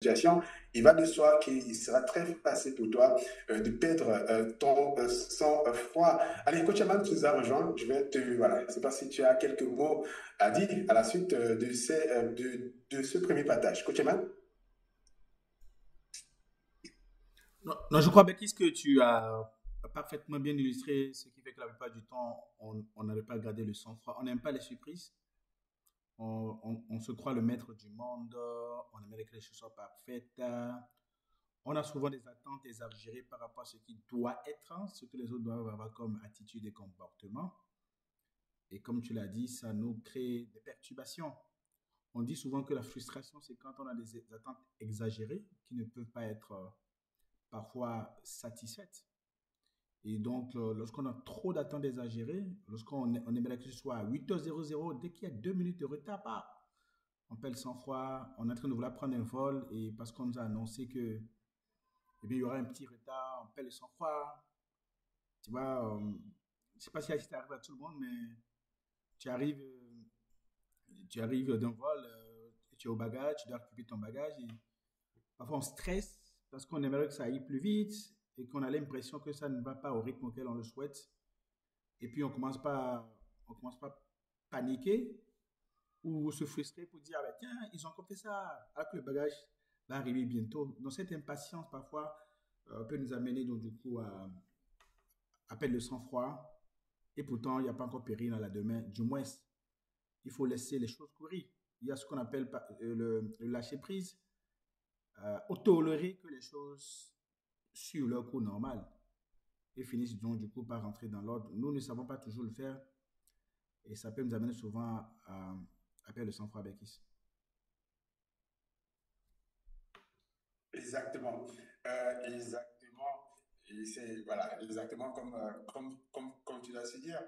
situation, il va de soi qu'il sera très facile pour toi de perdre ton sang-froid. Allez, coach Aman, tu nous as rejoint. Je vais te, voilà, je ne sais pas si tu as quelques mots à dire à la suite de ce premier partage. Coach Aman? Non, non, je crois, Baptiste, que tu as parfaitement bien illustré ce qui fait que la plupart du temps, on n'arrive pas à garder le sang-froid. On n'aime pas les surprises. On se croit le maître du monde. On aimerait que les choses soient parfaites. On a souvent des attentes exagérées par rapport à ce qui doit être, hein, ce que les autres doivent avoir comme attitude et comportement. Et comme tu l'as dit, ça nous crée des perturbations. On dit souvent que la frustration, c'est quand on a des attentes exagérées qui ne peuvent pas être parfois satisfaites. Et donc, lorsqu'on a trop d'attentes exagérées, lorsqu'on aimerait que ce soit à 8h00, dès qu'il y a 2 minutes de retard, bah, on perd le sang-froid, on est en train de vouloir prendre un vol et parce qu'on nous a annoncé que, eh bien, il y aura un petit retard, on perd le sang-froid. Tu vois, je ne sais pas si ça arrive à tout le monde, mais tu arrives, tu arrives d'un vol, tu es au bagage, tu dois récupérer ton bagage et parfois on stresse parce qu'on aimerait que ça aille plus vite et qu'on a l'impression que ça ne va pas au rythme auquel on le souhaite. Et puis on commence pas paniquer ou se frustrer pour dire, ah ben, tiens, ils ont compté ça, alors que le bagage va arriver bientôt. Donc cette impatience parfois peut nous amener donc du coup à perdre le sang-froid. Et pourtant, il n'y a pas encore péril dans la demain. Du moins, il faut laisser les choses courir. Il y a ce qu'on appelle le lâcher prise, ou tolérer que les choses sur leur cours normal et finissent donc du coup par rentrer dans l'ordre. Nous ne savons pas toujours le faire et ça peut nous amener souvent à perdre le sang-froid avec ici. Exactement. Exactement. Et c'est voilà, exactement comme tu l'as su dire,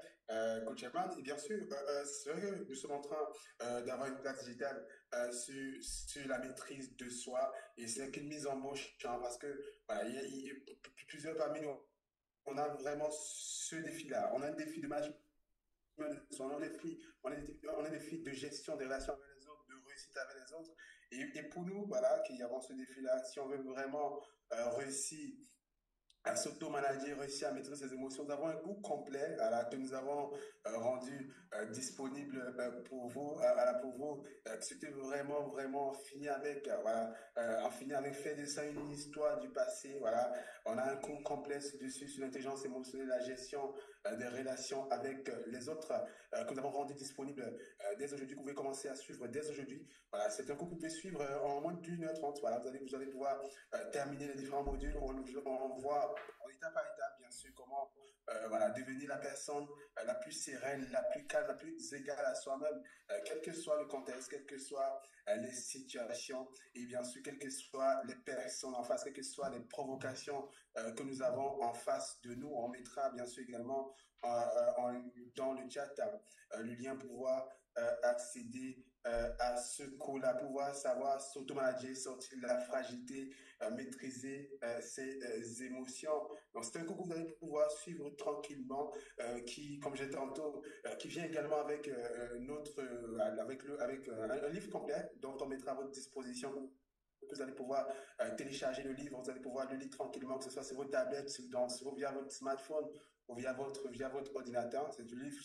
Coach Eman. Et bien sûr, c'est vrai que nous sommes en train d'avoir une classe digitale sur la maîtrise de soi. Et c'est qu'une mise en motion, hein, parce que voilà, il y a plusieurs parmi nous, on a vraiment ce défi-là. On a un défi de management on a des défis, on a des défis de gestion des relations avec les autres, de réussite avec les autres. Et pour nous, voilà, qui avons ce défi-là, si on veut vraiment réussir à s'auto-manager, réussir à maîtriser ses émotions. Nous avons un cours complet voilà, que nous avons rendu disponible pour vous. C'était vraiment, vraiment fini avec, voilà, en finir avec faire de ça une histoire du passé. Voilà. On a un cours complet dessus sur l'intelligence émotionnelle, la gestion des relations avec les autres que nous avons rendu disponible dès aujourd'hui. Vous pouvez commencer à suivre dès aujourd'hui. Voilà, c'est un cours que vous pouvez suivre en moins d'1h30. Voilà, vous allez pouvoir terminer les différents modules. On voit étape par étape, bien sûr, comment voilà, devenir la personne la plus sereine, la plus calme, la plus égale à soi-même, quel que soit le contexte, quelles que soient les situations et bien sûr, quelles que soient les personnes en face, quelles que soient les provocations que nous avons en face de nous. On mettra bien sûr également dans le chat le lien pour pouvoir accéder à ce cours-là, pouvoir savoir s'automanager, sortir de la fragilité, maîtriser ses émotions. Donc, c'est un cours que vous allez pouvoir suivre tranquillement, qui, comme j'ai tantôt, qui vient également avec un livre complet dont on mettra à votre disposition. Vous allez pouvoir télécharger le livre, vous allez pouvoir le lire tranquillement, que ce soit sur votre tablette, via votre smartphone ou via votre ordinateur. C'est le livre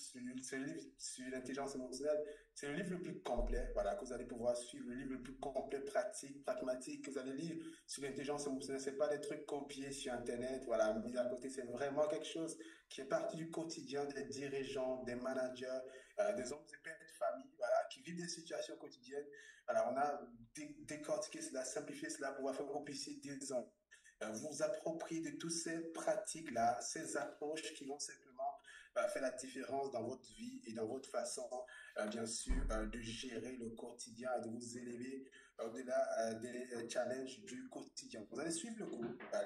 sur l'intelligence émotionnelle. C'est le livre le plus complet, voilà, que vous allez pouvoir suivre, le livre le plus complet, pratique, pragmatique, que vous allez lire sur l'intelligence émotionnelle. C'est pas des trucs copiés sur Internet, voilà, mis à côté. C'est vraiment quelque chose qui est partie du quotidien des dirigeants, des managers, des hommes et pères de famille, voilà, qui vivent des situations quotidiennes. Alors, on a décortiqué cela, simplifié cela pour pouvoir faire que vous puissiez vous approprier de toutes ces pratiques-là, ces approches qui vont simplement faire la différence dans votre vie et dans votre façon, bien sûr, de gérer le quotidien et de vous élever au-delà des challenges du quotidien. Vous allez suivre le cours,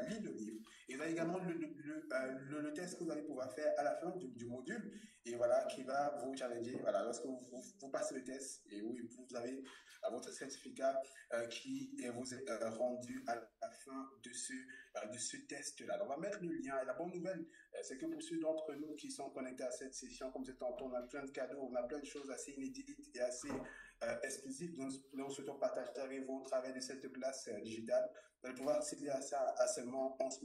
lire le livre, et vous avez également le test que vous allez pouvoir faire à la fin du module, et voilà, qui va vous challenger. Voilà, lorsque vous passez le test, et oui, vous avez votre certificat qui vous est rendu à la fin de ce test-là. Donc, on va mettre le lien. Et la bonne nouvelle, c'est que pour ceux d'entre nous qui sont connectés à cette session, comme c'est tantôt, on a plein de cadeaux, on a plein de choses assez inédites et assez exclusif dont nous souhaitons partager avec vous au travers de cette classe digitale. Vous allez pouvoir accéder à ça à seulement 11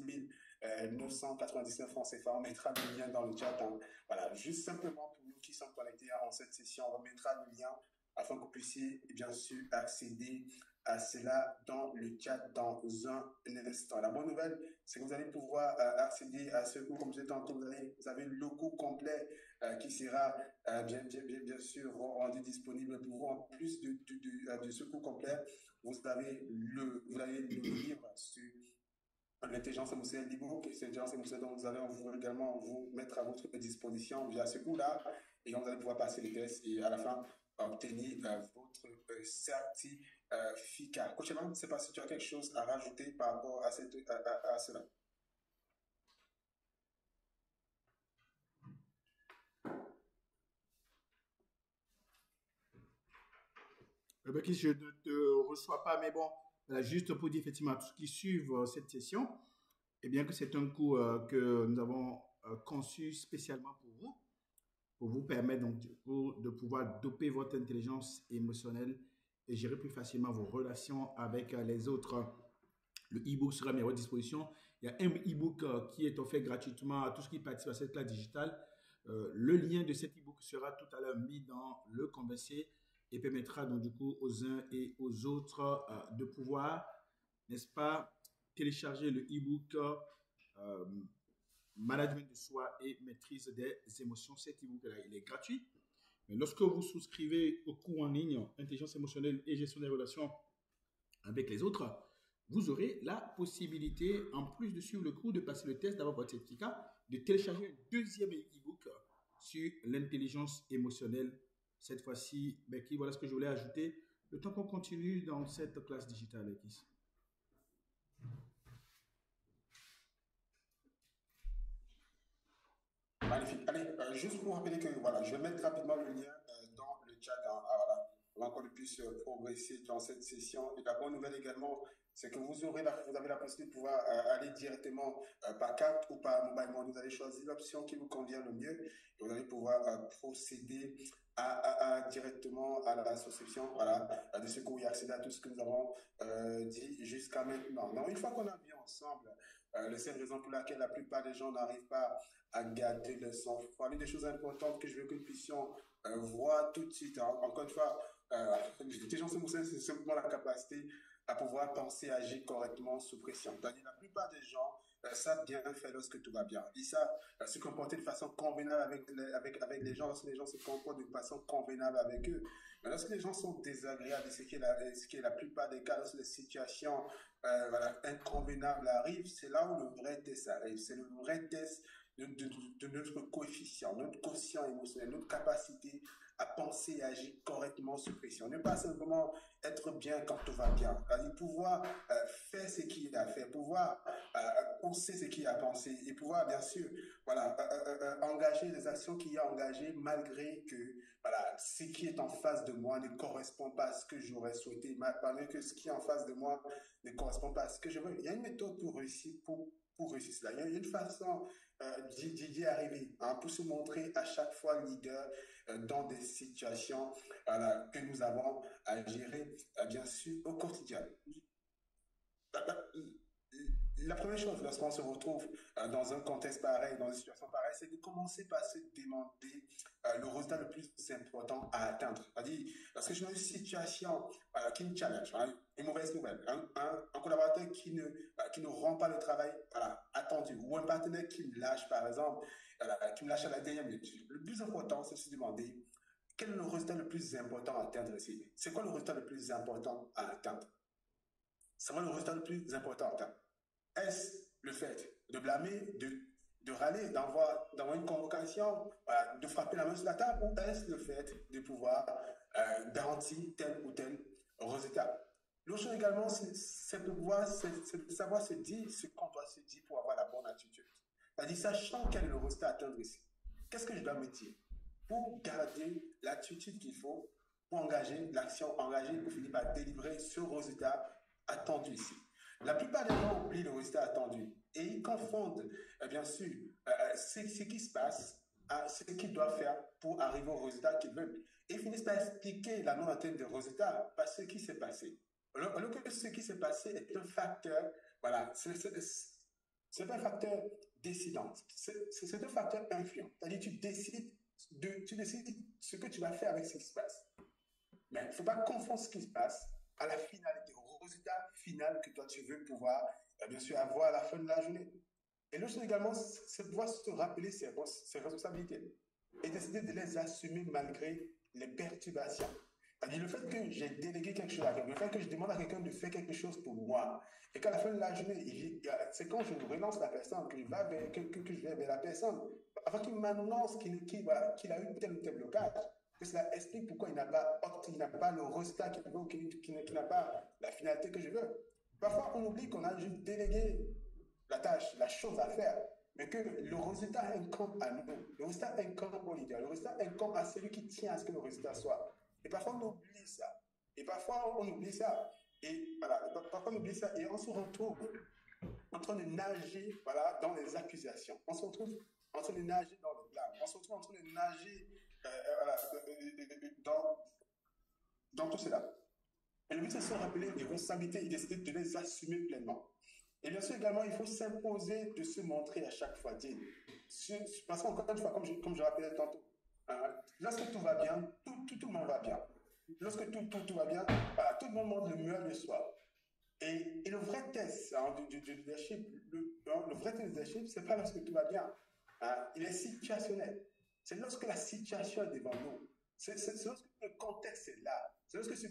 999 francs CFA. On mettra le lien dans le chat. Hein. Voilà, juste simplement pour nous qui sommes connectés en cette session, on mettra le lien afin que vous puissiez bien sûr accéder à cela dans le chat dans un instant. La bonne nouvelle, c'est que vous allez pouvoir accéder à ce cours, comme je disais tantôt, vous avez le cours complet qui sera bien sûr rendu disponible pour vous. En plus de ce cours complet, vous avez le livre sur l'intelligence émotionnelle d'e-book, c'est l'intelligence émotionnelle dont vous allez également vous mettre à votre disposition via ce cours-là, et vous allez pouvoir passer les tests et à la fin obtenir votre certificat. Coach Eman, je ne sais pas si tu as quelque chose à rajouter par rapport à cela. Becky, je ne te reçois pas, mais bon, juste pour dire effectivement à tous ceux qui suivent cette session, eh bien que c'est un cours que nous avons conçu spécialement pour vous permettre donc de pouvoir doper votre intelligence émotionnelle et gérer plus facilement vos relations avec les autres. Le e-book sera mis à votre disposition. Il y a un e-book qui est offert gratuitement à tous ceux qui participent à cette classe digitale. Le lien de cet e-book sera tout à l'heure mis dans le conversé et permettra donc du coup aux uns et aux autres de pouvoir, n'est-ce pas, télécharger le e-book Management de soi et maîtrise des émotions. Cet e-book-là, il est gratuit. Mais lorsque vous souscrivez au cours en ligne Intelligence émotionnelle et gestion des relations avec les autres, vous aurez la possibilité, en plus de suivre le cours, de passer le test, d'avoir votre certificat, de télécharger un deuxième e-book sur l'intelligence émotionnelle. Cette fois-ci, Becky, voilà ce que je voulais ajouter. Le temps qu'on continue dans cette classe digitale, Becky. Magnifique. Allez, juste pour rappeler que voilà, je vais mettre rapidement le lien dans le chat. Voilà, pour qu'on puisse progresser dans cette session. Et la bonne nouvelle également, c'est que vous avez la possibilité de pouvoir aller directement par carte ou par mobile money. Vous allez choisir l'option qui vous convient le mieux et vous allez pouvoir procéder directement à la souscription voilà, de ce cours et accéder à tout ce que nous avons dit jusqu'à maintenant. Donc, une fois qu'on a vu ensemble les 5 raisons pour lesquelles la plupart des gens n'arrivent pas à garder le sang-froid, l'une des choses importantes que je veux que nous puissions voir tout de suite, hein, encore une fois, l'intelligence émotionnelle, c'est simplement la capacité à pouvoir penser et agir correctement sous pression. C'est-à-dire la plupart des gens savent bien faire lorsque tout va bien. Ils savent se comporter de façon convenable avec les gens, lorsque les gens se comportent de façon convenable avec eux. Mais lorsque les gens sont désagréables, ce qui est la plupart des cas, lorsque les situations inconvenables arrivent, c'est là où le vrai test arrive. C'est le vrai test de notre coefficient, notre quotient émotionnel, notre capacité à penser et agir correctement sous pression. Ne pas simplement être bien quand tout va bien. Pouvoir faire ce qu'il a fait, pouvoir penser ce qu'il a pensé et pouvoir, bien sûr, voilà, engager les actions qu'il a engagées malgré que voilà, ce qui est en face de moi ne correspond pas à ce que j'aurais souhaité, malgré que ce qui est en face de moi ne correspond pas à ce que je veux. Il y a une méthode pour réussir, pour réussir cela. Il y a une façon d'y arriver, hein, pour se montrer à chaque fois leader dans des situations que nous avons à gérer, bien sûr, au quotidien. La première chose, lorsqu'on se retrouve dans un contexte pareil, dans une situation pareille, c'est de commencer par se demander le résultat le plus important à atteindre. C'est-à-dire, lorsque je suis dans une situation qui me challenge, hein, une mauvaise nouvelle, un collaborateur qui ne rend pas le travail attendu, ou un partenaire qui me lâche, par exemple, qui me lâche à la dernière minute, le plus important, c'est de se demander quel est le résultat le plus important à atteindre ici. C'est quoi le résultat le plus important à atteindre? C'est quoi le résultat le plus important à atteindre? Est-ce le fait de blâmer, de râler, d'envoyer une convocation, de frapper la main sur la table, ou est-ce le fait de pouvoir garantir tel ou tel résultat? L'autre chose également, c'est de savoir se dire ce qu'on doit se dire pour avoir la bonne attitude. C'est-à-dire, sachant quel est le résultat à atteindre ici, qu'est-ce que je dois me dire pour garder l'attitude qu'il faut, pour engager l'action engagée, pour finir par délivrer ce résultat attendu ici. La plupart des gens oublient le résultat attendu et ils confondent, bien sûr, ce qui se passe à ce qu'ils doivent faire pour arriver au résultat qu'ils veulent. Et ils finissent par expliquer la non-atteinte des résultats par ce qui s'est passé. Alors que ce qui s'est passé est un facteur, voilà, c'est pas un facteur décident, c'est un facteur influent. C'est-à-dire tu décides ce que tu vas faire avec ce qui se passe. Mais il ne faut pas confondre ce qui se passe à la finalité, au résultat final que toi tu veux pouvoir, bien sûr, avoir à la fin de la journée. Et l'autre chose également, c'est pouvoir se rappeler ses responsabilités et décider de les assumer malgré les perturbations. C'est-à-dire le fait que j'ai délégué quelque chose à quelqu'un, le fait que je demande à quelqu'un de faire quelque chose pour moi, et qu'à la fin de la journée, c'est quand je relance la personne, que je vais vers la personne, avant qu'il m'annonce voilà, qu'il a eu tel ou tel blocage, que cela explique pourquoi il n'a pas le résultat qu'il veut, qu'il n'a pas la finalité que je veux. Parfois, on oublie qu'on a juste délégué la tâche, la chose à faire, mais que le résultat incombe à nous, le résultat incombe au leader, le résultat incombe à celui qui tient à ce que le résultat soit. Et parfois on oublie ça. Et parfois on oublie ça. Et voilà, parfois on oublie ça et on se retrouve en train de nager voilà, dans les accusations. On se retrouve en train de nager dans le blâme. On se retrouve en train de nager voilà, dans tout cela. Et le but, c'est de se rappeler des responsabilités et décider de les assumer pleinement. Et bien sûr, également, il faut s'imposer de se montrer à chaque fois digne. Parce qu'encore une fois, comme je rappelais tantôt, hein, lorsque tout va bien, tout le monde va bien. Lorsque tout va bien, voilà, tout le monde montre le meilleur de soi. Et le vrai test hein, du leadership, le vrai test du leadership, c'est pas lorsque tout va bien. Hein, il est situationnel. C'est lorsque la situation est devant nous. C'est lorsque le contexte est là. C'est lorsque ce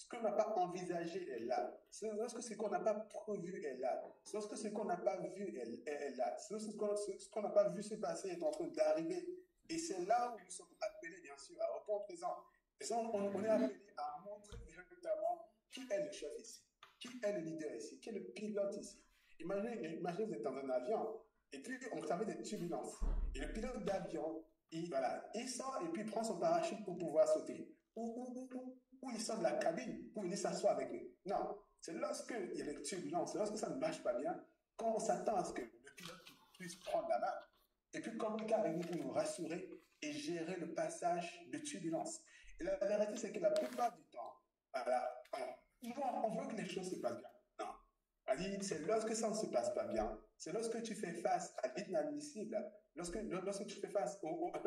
qu'on n'a pas envisagé est là. C'est lorsque ce qu'on n'a pas prévu est là. C'est lorsque ce qu'on n'a pas vu est là. C'est lorsque ce qu'on n'a pas vu se passer est en train d'arriver. Et c'est là où nous sommes appelés, bien sûr, à répondre présent. Et ça, on est appelé à montrer véritablement qui est le chef ici, qui est le leader ici, qui est le pilote ici. Imaginez vous êtes dans un avion et puis on savait des turbulences. Et le pilote d'avion, il sort et puis il prend son parachute pour pouvoir sauter. Ou il sort de la cabine pour venir s'asseoir avec nous. Non, c'est lorsque il y a des turbulences, c'est lorsque ça ne marche pas bien, quand on s'attend à ce que le pilote puisse prendre la main et puis communiquer avec nous pour nous rassurer et gérer le passage de turbulence. Et la vérité, c'est que la plupart du temps, voilà, on veut que les choses se passent bien. Non. C'est lorsque ça ne se passe pas bien, c'est lorsque tu fais face à l'inadmissible, lorsque tu fais face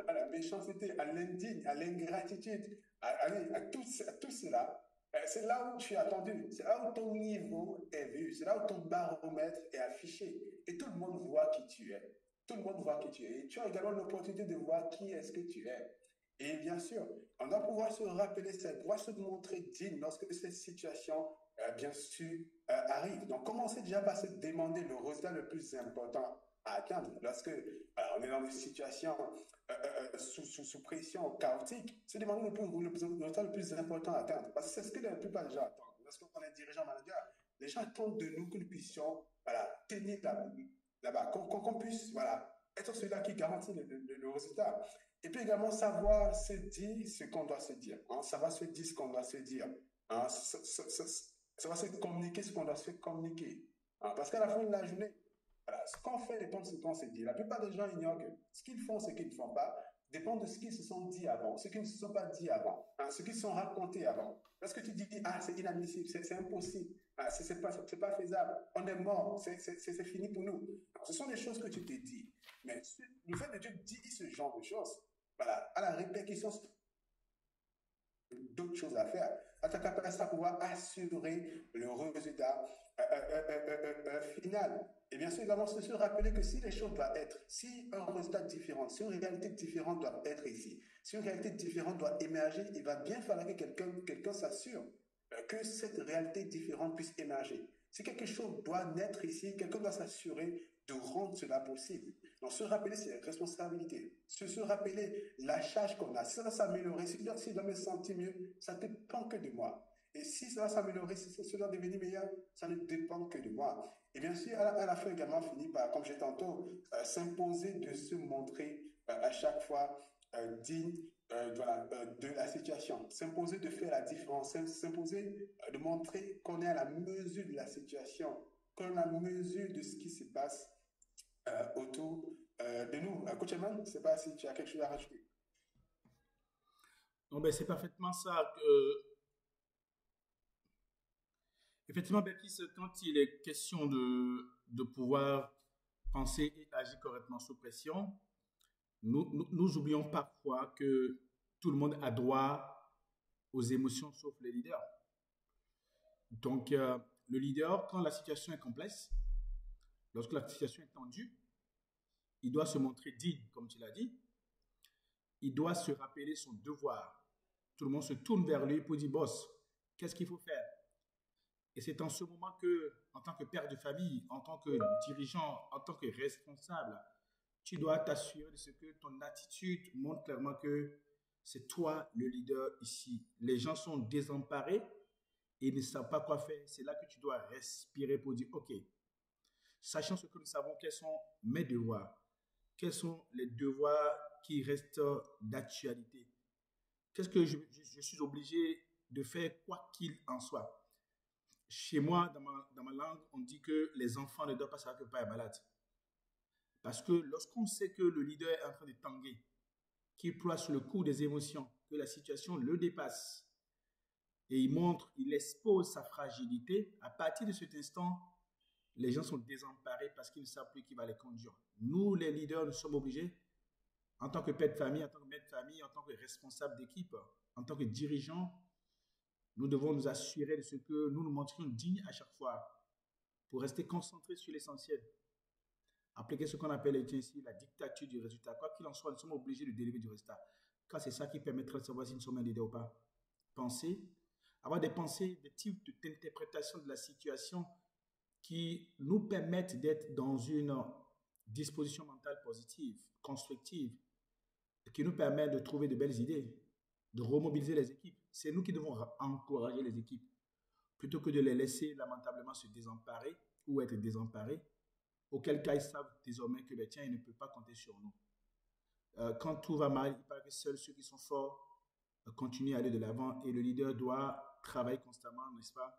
à la méchanceté, à l'indigne, à l'ingratitude, à tout cela, c'est là où tu es attendu, c'est là où ton niveau est vu, c'est là où ton baromètre est affiché. Et tout le monde voit qui tu es. Tout le monde voit qui tu es. Et tu as également l'opportunité de voir qui est-ce que tu es. Et bien sûr, on doit pouvoir se rappeler ça, pouvoir se montrer digne lorsque cette situation, bien sûr, arrive. Donc, commencez déjà par se demander le résultat le plus important à atteindre. Lorsque on est dans des situations sous pression chaotique, se demander le résultat le plus important à atteindre. Parce que c'est ce que la plupart des gens attendent. Lorsqu'on est dirigeant manager, les gens attendent de nous que nous puissions voilà, tenir là-bas, qu'on puisse voilà, être celui-là qui garantit le résultat. Et puis également savoir se dire ce qu'on doit se dire. Hein, savoir se dire ce qu'on doit se dire. Hein, savoir se communiquer ce qu'on doit se communiquer. Hein, parce qu'à la fin de la journée, voilà, ce qu'on fait dépend de ce qu'on se dit. La plupart des gens ignorent que ce qu'ils font, ce qu'ils ne font pas, dépend de ce qu'ils se sont dit avant, ce qu'ils ne se sont pas dit avant, hein, ce qu'ils se sont racontés avant. Parce que tu dis, ah, c'est inadmissible, c'est impossible, ah, c'est pas faisable, on est mort, c'est fini pour nous. Alors, ce sont des choses que tu te dis. Mais le fait de te dire ce genre de choses, voilà, à la répercussion d'autres choses à faire, à ta capacité à pouvoir assurer le résultat final. Et bien sûr, également, se rappeler que si les choses doivent être, si un résultat différent, si une réalité différente doit être ici, si une réalité différente doit émerger, il va bien falloir que quelqu'un s'assure que cette réalité différente puisse émerger. Si quelque chose doit naître ici, quelqu'un doit s'assurer de rendre cela possible. Donc, se rappeler ses responsabilités, se rappeler la charge qu'on a. Si ça va s'améliorer, si je dois me sentir mieux, ça ne dépend que de moi. Et si ça va s'améliorer, si ça doit devenir meilleur, ça ne dépend que de moi. Et bien sûr, à la fin également, finit par, comme j'ai tantôt, s'imposer de se montrer à chaque fois digne de la situation. S'imposer de faire la différence, s'imposer de montrer qu'on est à la mesure de la situation, qu'on est à la mesure de ce qui se passe autour de nous. Coach Eman, je ne sais pas si tu as quelque chose à rajouter. Non, ben, c'est parfaitement ça. Effectivement, Berkis, quand il est question de pouvoir penser et agir correctement sous pression, nous oublions parfois que tout le monde a droit aux émotions sauf les leaders. Donc, le leader, quand la situation est complexe, lorsque la situation est tendue, il doit se montrer digne, comme tu l'as dit. Il doit se rappeler son devoir. Tout le monde se tourne vers lui pour dire, boss, qu'est-ce qu'il faut faire? Et c'est en ce moment que, en tant que père de famille, en tant que dirigeant, en tant que responsable, tu dois t'assurer de ce que ton attitude montre clairement que c'est toi le leader ici. Les gens sont désemparés et ils ne savent pas quoi faire. C'est là que tu dois respirer pour dire, OK, sachant ce que nous savons, quels sont mes devoirs, quels sont les devoirs qui restent d'actualité, qu'est-ce que je suis obligé de faire quoi qu'il en soit. Chez moi, dans ma langue, on dit que les enfants ne doivent pas savoir que le papa est malade. Parce que lorsqu'on sait que le leader est en train de tanguer, qu'il ploie sur le coup des émotions, que la situation le dépasse, et il montre, il expose sa fragilité, à partir de cet instant, les gens sont désemparés parce qu'ils ne savent plus qui va les conduire. Nous, les leaders, nous sommes obligés, en tant que père de famille, en tant que mère de famille, en tant que responsable d'équipe, en tant que dirigeant, nous devons nous assurer de ce que nous nous montrions dignes à chaque fois pour rester concentrés sur l'essentiel. Appliquer ce qu'on appelle ici la dictature du résultat. Quoi qu'il en soit, nous sommes obligés de dériver du résultat. Car c'est ça qui permettra de savoir si nous sommes un leader ou pas. Penser, avoir des pensées, des types d'interprétation de la situation qui nous permettent d'être dans une disposition mentale positive, constructive, qui nous permet de trouver de belles idées, de remobiliser les équipes. C'est nous qui devons encourager les équipes plutôt que de les laisser lamentablement se désemparer ou être désemparés, auquel cas ils savent désormais que ben, tiens, ils ne peuvent pas compter sur nous. Quand tout va mal, il paraît que seuls ceux qui sont forts continuent à aller de l'avant et le leader doit travailler constamment, n'est-ce pas,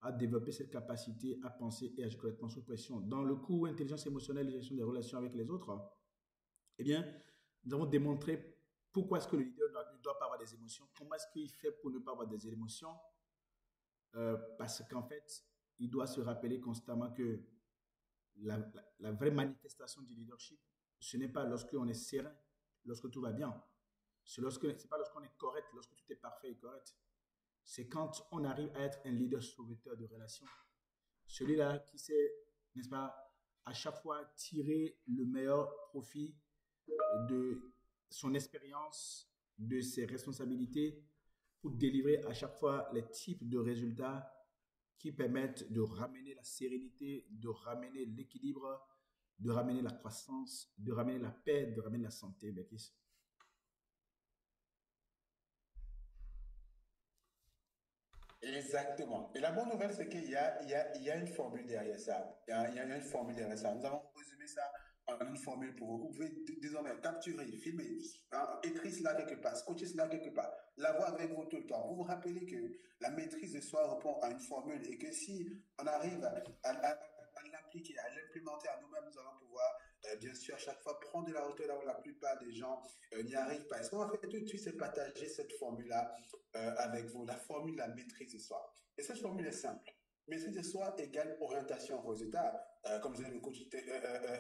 à développer cette capacité à penser et agir correctement sous pression. Dans le cours intelligence émotionnelle et gestion des relations avec les autres, eh bien, nous avons démontré pourquoi est-ce que le leader ne doit pas avoir des émotions, comment est-ce qu'il fait pour ne pas avoir des émotions, parce qu'en fait, il doit se rappeler constamment que la vraie manifestation du leadership, ce n'est pas lorsqu'on est serein, lorsque tout va bien. C'est pas lorsqu'on est correct, lorsque tout est parfait et correct. C'est quand on arrive à être un leader sauveteur de relations. Celui-là qui sait, n'est-ce pas, à chaque fois tirer le meilleur profit de son expérience, de ses responsabilités pour délivrer à chaque fois les types de résultats qui permettent de ramener la sérénité, de ramener l'équilibre, de ramener la croissance, de ramener la paix, de ramener la santé, Bekis. Exactement. Et la bonne nouvelle, c'est qu'il y a une formule derrière ça. Il y a une formule derrière ça. Nous avons résumé ça en une formule pour vous. Vous pouvez désormais capturer, filmer, hein, écrire cela quelque part, scotcher cela quelque part, l'avoir avec vous tout le temps. Vous vous rappelez que la maîtrise de soi répond à une formule et que si on arrive à l'appliquer, à l'implémenter à nous-mêmes, nous allons pouvoir, bien sûr, à chaque fois prendre de la hauteur là où la plupart des gens n'y arrivent pas. Et ce qu'on va faire tout de suite, c'est partager cette formule-là avec vous, la formule de la maîtrise de soi. Et cette formule est simple. Maîtrise de soi égale orientation au résultat. Comme je l'ai le coach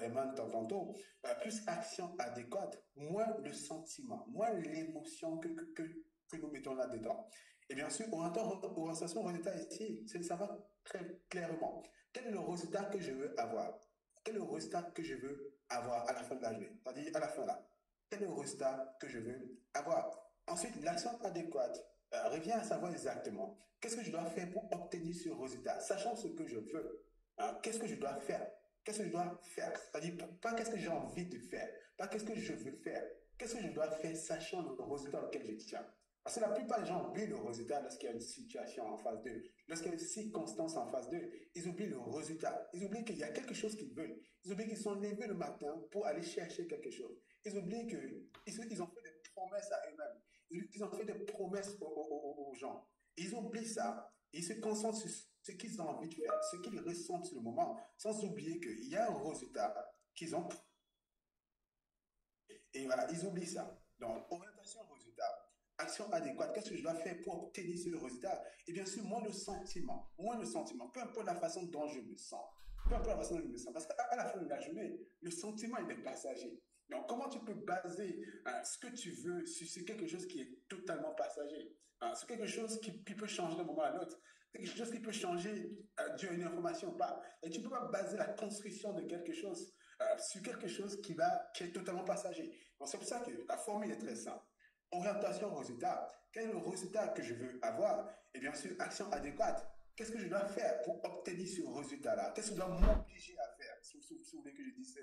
Eman tantôt, plus action adéquate, moins le sentiment, moins l'émotion que nous mettons là-dedans. Et bien sûr, orientation au résultat ici, c'est de savoir très clairement quel est le résultat que je veux avoir. Quel est le résultat que je veux avoir à la fin de la journée, c'est-à-dire à la fin là. Quel est le résultat que je veux avoir. Ensuite, l'action adéquate revient à savoir exactement qu'est-ce que je dois faire pour obtenir ce résultat, sachant ce que je veux. Hein, qu'est-ce que je dois faire? Qu'est-ce que je dois faire? C'est-à-dire, pas qu'est-ce que j'ai envie de faire, pas qu'est-ce que je veux faire. Qu'est-ce que je dois faire sachant le résultat auquel je tiens? Parce que la plupart des gens oublient le résultat lorsqu'il y a une situation en phase 2, lorsqu'il y a une circonstance en phase 2, ils oublient le résultat. Ils oublient qu'il y a quelque chose qu'ils veulent. Ils oublient qu'ils sont levés le matin pour aller chercher quelque chose. Ils oublient qu'ils ont fait des promesses à eux-mêmes. Ils ont fait des promesses aux gens. Ils oublient ça. Ils se concentrent sur ce qu'ils ont envie de faire, ce qu'ils ressentent sur le moment, sans oublier qu'il y a un résultat qu'ils ont. Et voilà, ils oublient ça. Donc, orientation au résultat. action adéquate, qu'est-ce que je dois faire pour obtenir ce résultat? Et bien sûr, moins le sentiment, peu importe la façon dont je me sens, peu importe la façon dont je me sens, parce qu'à la fin de la journée, le sentiment, il est passager. Donc, comment tu peux baser ce que tu veux sur quelque chose qui est totalement passager, sur quelque chose qui peut changer d'un moment à l'autre, quelque chose qui peut changer d'une information ou pas. Et tu ne peux pas baser la construction de quelque chose sur quelque chose qui est totalement passager. Donc, c'est pour ça que la formule est très simple. Orientation résultat. Quel est le résultat que je veux avoir? Et bien sûr, action adéquate. Qu'est-ce que je dois faire pour obtenir ce résultat-là? Qu'est-ce que je dois m'obliger à faire? Si vous voulez que je dise ça,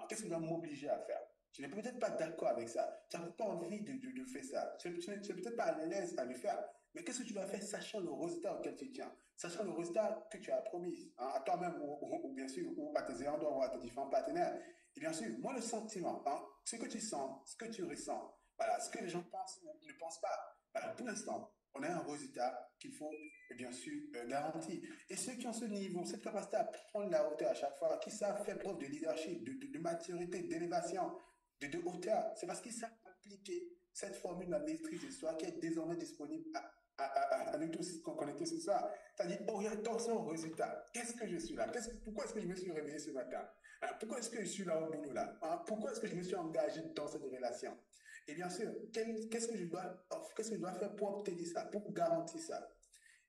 qu'est-ce que je dois m'obliger à faire? Tu n'es peut-être pas d'accord avec ça. Tu n'as pas envie de faire ça. Tu n'es peut-être pas à l'aise à le faire. Mais qu'est-ce que tu dois faire sachant le résultat auquel tu tiens? Sachant le résultat que tu as promis à toi-même ou bien sûr ou à tes ayants droit ou à tes différents partenaires. Et bien sûr, moi, le sentiment, ce que tu sens, ce que tu ressens, voilà, ce que les gens pensent ou ne pensent pas. Voilà, pour l'instant, on a un résultat qu'il faut, bien sûr, garantir. Et ceux qui ont ce niveau, cette capacité à prendre la hauteur à chaque fois, qui savent faire preuve de leadership, de maturité, d'élévation, de hauteur, c'est parce qu'ils savent appliquer cette formule de la maîtrise de soi qui est désormais disponible à nous tous connectés sur ça. C'est-à-dire, orientation au résultat. Qu'est-ce que je suis là? Pourquoi est-ce que je me suis réveillé ce matin? Pourquoi est-ce que je suis là au boulot là? Pourquoi est-ce que je me suis engagé dans cette relation? Et bien sûr, qu'est-ce que je dois faire pour obtenir ça, pour garantir ça?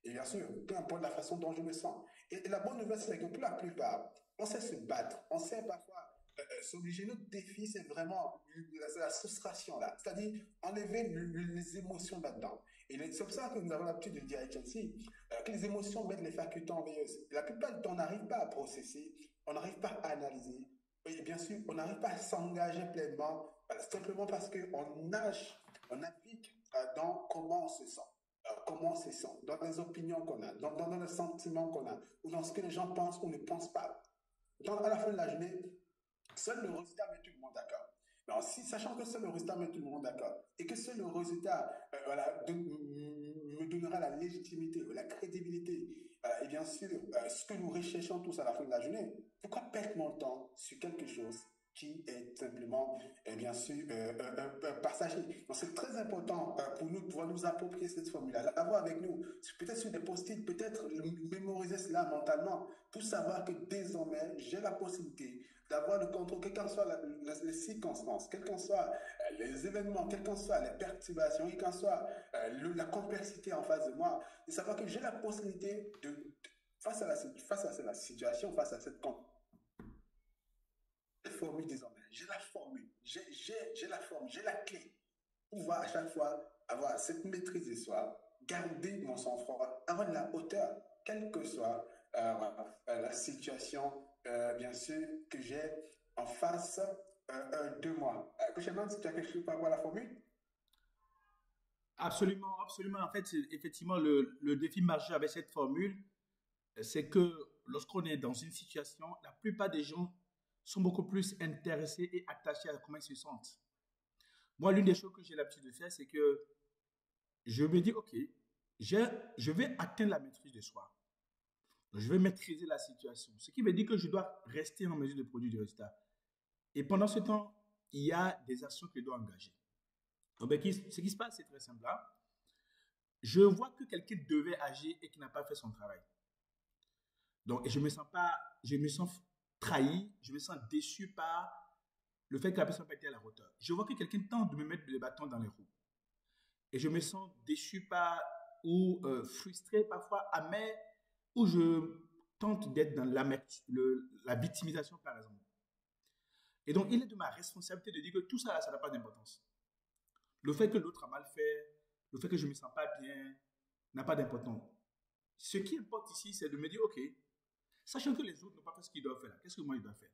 Et bien sûr, peu importe la façon dont je me sens. Et la bonne nouvelle, c'est que pour la plupart, on sait se battre. On sait parfois s'obliger. Notre défi, c'est vraiment la soustraction là. C'est-à-dire enlever les émotions là-dedans. Et c'est pour ça que nous avons l'habitude de dire à Chelsea que les émotions mettent les facultés en veilleuse. La plupart du temps, on n'arrive pas à processer, on n'arrive pas à analyser. Et bien sûr, on n'arrive pas à s'engager pleinement, simplement parce qu'on nage, on navigue dans comment on se sent. Comment on se sent, dans les opinions qu'on a, dans les sentiments qu'on a, ou dans ce que les gens pensent ou ne pensent pas. Donc, à la fin de la journée, seul le résultat met tout le monde d'accord. Alors, sachant que seul le résultat met tout le monde d'accord, et que seul le résultat me donnera la légitimité, la crédibilité, et bien sûr, ce que nous recherchons tous à la fin de la journée, pourquoi perdre mon temps sur quelque chose qui est simplement, bien sûr, passager. Donc, c'est très important pour nous de pouvoir nous approprier cette formule-là, l'avoir avec nous, peut-être sur des post-it, peut-être mémoriser cela mentalement, pour savoir que désormais, j'ai la possibilité d'avoir le contrôle, quelles qu'en soient les circonstances, quelles qu'en soient les événements, quelles qu'en soient les perturbations, quelle qu'en soit la complexité en face de moi, de savoir que j'ai la possibilité face à la situation, face à cette formule désormais. J'ai la formule, j'ai la formule, j'ai la clé pour pouvoir à chaque fois avoir cette maîtrise de soi, garder mon sang-froid, avoir de la hauteur, quelle que soit la situation, bien sûr, que j'ai en face de moi. Prochainement, si tu as quelque chose par rapport à la formule? Absolument, absolument. En fait, effectivement, le défi majeur avec cette formule, c'est que lorsqu'on est dans une situation, la plupart des gens sont beaucoup plus intéressés et attachés à comment ils se sentent. Moi, l'une des choses que j'ai l'habitude de faire, c'est que je me dis, OK, je vais atteindre la maîtrise de soi. Je vais maîtriser la situation. Ce qui veut dire que je dois rester en mesure de produire du résultat. Et pendant ce temps, il y a des actions que je dois engager. Donc, ce qui se passe, c'est très simple là. Je vois que quelqu'un devait agir et qui n'a pas fait son travail. Donc, je me sens trahi, je me sens déçu par le fait que la personne n'a pas été à la hauteur. Je vois que quelqu'un tente de me mettre les bâtons dans les roues. Et je me sens déçu par, ou frustré parfois, amer, ou je tente d'être dans la victimisation, par exemple. Et donc, il est de ma responsabilité de dire que tout ça, ça n'a pas d'importance. Le fait que l'autre a mal fait, le fait que je ne me sens pas bien, n'a pas d'importance. Ce qui importe ici, c'est de me dire, OK, sachant que les autres n'ont pas fait ce qu'ils doivent faire, qu'est-ce que moi je dois faire?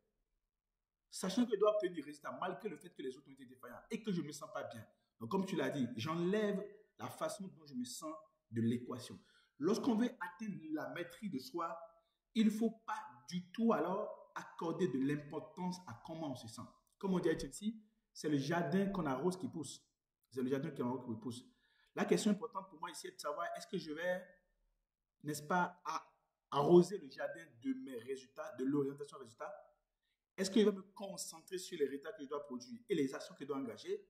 Sachant que je dois obtenir des résultats, malgré le fait que les autres ont été défaillants et que je ne me sens pas bien. Donc, comme tu l'as dit, j'enlève la façon dont je me sens de l'équation. Lorsqu'on veut atteindre la maîtrise de soi, il ne faut pas du tout alors accorder de l'importance à comment on se sent. Comme on dit à Chelsea, c'est le jardin qu'on arrose qui pousse. C'est le jardin qu'on arrose qui pousse. La question importante pour moi ici est de savoir, est-ce que je vais, n'est-ce pas, arroser le jardin de mes résultats, de l'orientation résultat? Est-ce que je vais me concentrer sur les résultats que je dois produire et les actions que je dois engager?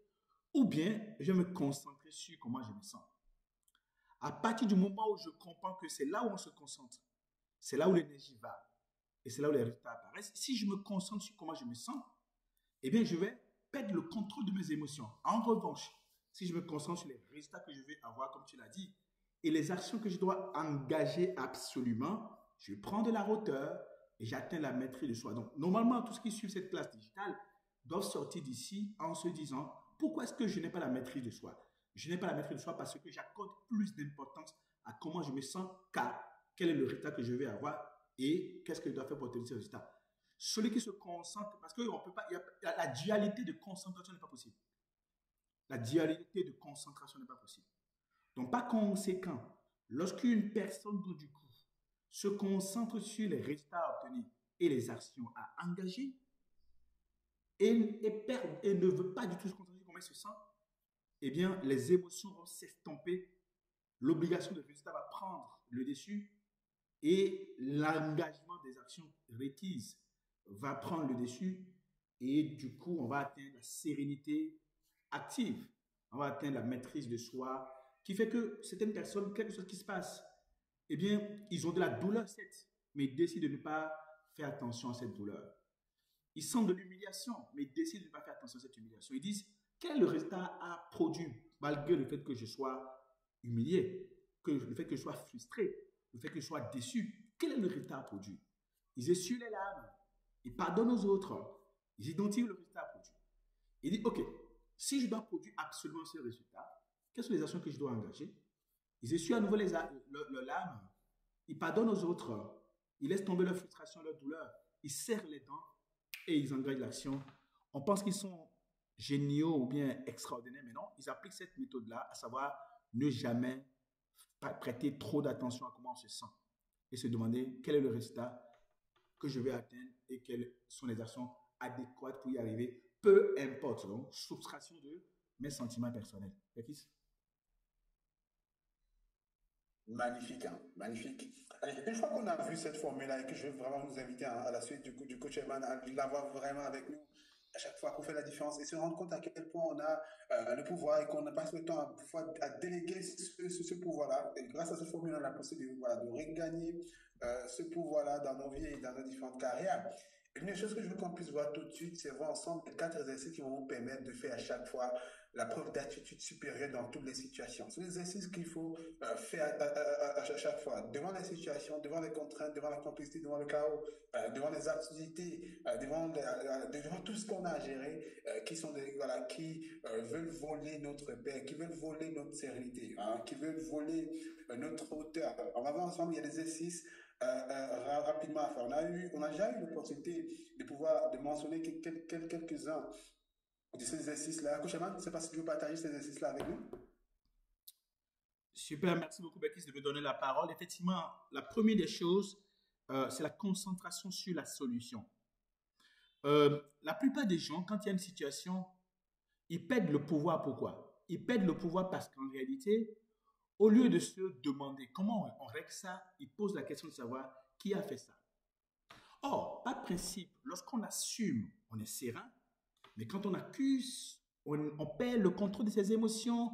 ou bien je vais me concentrer sur comment je me sens. À partir du moment où je comprends que c'est là où on se concentre, c'est là où l'énergie va et c'est là où les résultats apparaissent. Si je me concentre sur comment je me sens, eh bien, je vais perdre le contrôle de mes émotions. En revanche, si je me concentre sur les résultats que je vais avoir, comme tu l'as dit, et les actions que je dois engager absolument, je prends de la hauteur et j'atteins la maîtrise de soi. Donc, normalement, tous ceux qui suivent cette classe digitale doivent sortir d'ici en se disant, pourquoi est-ce que je n'ai pas la maîtrise de soi? Je n'ai pas la maîtrise de soi parce que j'accorde plus d'importance à comment je me sens qu'à quel est le résultat que je vais avoir et qu'est-ce que je dois faire pour obtenir ce résultat. Celui qui se concentre, parce que on peut pas, la dualité de concentration n'est pas possible. La dualité de concentration n'est pas possible. Donc, par conséquent, lorsqu'une personne, du coup, se concentre sur les résultats à obtenir et les actions à engager et ne veut pas du tout se concentrer sur comment il se sent, eh bien, les émotions vont s'estomper, l'obligation de résultat va prendre le dessus et l'engagement des actions requises va prendre le dessus et du coup, on va atteindre la sérénité active. On va atteindre la maîtrise de soi qui fait que certaines personnes, quelque chose qui se passe, eh bien, ils ont de la douleur, certes, mais ils décident de ne pas faire attention à cette douleur. Ils sentent de l'humiliation, mais ils décident de ne pas faire attention à cette humiliation. Ils disent, quel est le résultat à produire malgré le fait que je sois humilié, que le fait que je sois frustré, le fait que je sois déçu? Quel est le résultat à produire? Ils essuient les larmes, ils pardonnent aux autres, ils identifient le résultat à produire. Ils disent, ok, si je dois produire absolument ce résultat, quelles sont les actions que je dois engager? Ils essuient à nouveau les larmes, ils pardonnent aux autres, ils laissent tomber leur frustration, leur douleur, ils serrent les dents et ils engagent l'action. On pense qu'ils sont géniaux ou bien extraordinaires, mais non, ils appliquent cette méthode-là, à savoir ne jamais prêter trop d'attention à comment on se sent et se demander quel est le résultat que je vais atteindre et quelles sont les actions adéquates pour y arriver, peu importe, donc, soustraction de mes sentiments personnels. Magnifique, hein, magnifique. Allez, une fois qu'on a vu cette formule-là et que je vais vraiment nous inviter à la suite du coach Eman, à l'avoir vraiment avec nous à chaque fois pour faire la différence et se rendre compte à quel point on a le pouvoir et qu'on n'a pas le temps à déléguer ce pouvoir-là. Et grâce à cette formule, on a la possibilité voilà, de regagner ce pouvoir-là dans nos vies et dans nos différentes carrières. Une des choses que je veux qu'on puisse voir tout de suite, c'est voir ensemble les 4 exercices qui vont vous permettre de faire à chaque fois la preuve d'attitude supérieure dans toutes les situations. C'est l'exercice qu'il faut faire à chaque fois, devant les situations, devant les contraintes, devant la complexité, devant le chaos, devant les activités, devant tout ce qu'on a à gérer, qui sont voilà, qui veulent voler notre paix, qui veulent voler notre sérénité, hein, qui veulent voler notre hauteur. On va voir ensemble, il y a des exercices rapidement à faire. On a déjà eu l'opportunité de pouvoir de mentionner quelques-uns de ces exercices-là. Coach Eman, je ne sais pas si tu veux partager ces exercices-là avec nous. Super, merci beaucoup, Bekis, de me donner la parole. Effectivement, la première des choses, c'est la concentration sur la solution. La plupart des gens, quand il y a une situation, ils perdent le pouvoir. Pourquoi? Ils perdent le pouvoir parce qu'en réalité, au lieu de se demander comment on règle ça, ils posent la question de savoir qui a fait ça. Or, par principe, lorsqu'on assume, on est serein, mais quand on accuse, on perd le contrôle de ses émotions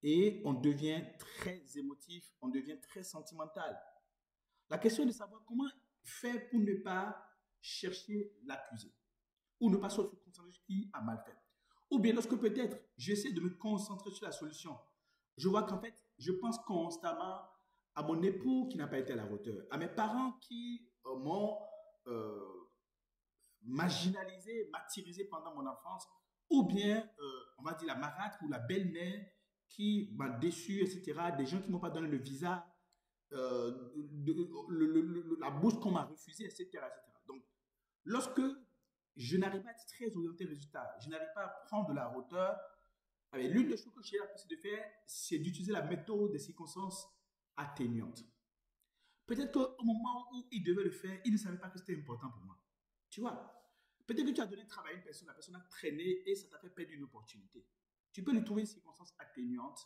et on devient très émotif, on devient très sentimental. La question est de savoir comment faire pour ne pas chercher l'accusé ou ne pas se concentrer sur qui a mal fait. Ou bien lorsque peut-être j'essaie de me concentrer sur la solution, je vois qu'en fait, je pense constamment à mon époux qui n'a pas été à la hauteur, à mes parents qui m'ont marginalisé, martyrisé pendant mon enfance, ou bien, on va dire, la marâtre ou la belle-mère qui m'a déçu, etc. Des gens qui ne m'ont pas donné le visa, la bourse qu'on m'a refusée, etc., etc. Donc, lorsque je n'arrive pas à être très orienté résultat, je n'arrive pas à prendre de la hauteur, l'une des choses que j'ai appris de faire, c'est d'utiliser la méthode des circonstances atténuantes. Peut-être qu'au moment où il devait le faire, il ne savait pas que c'était important pour moi. Tu vois, peut-être que tu as donné travail à une personne, la personne a traîné et ça t'a fait perdre une opportunité. Tu peux lui trouver une circonstance atténuante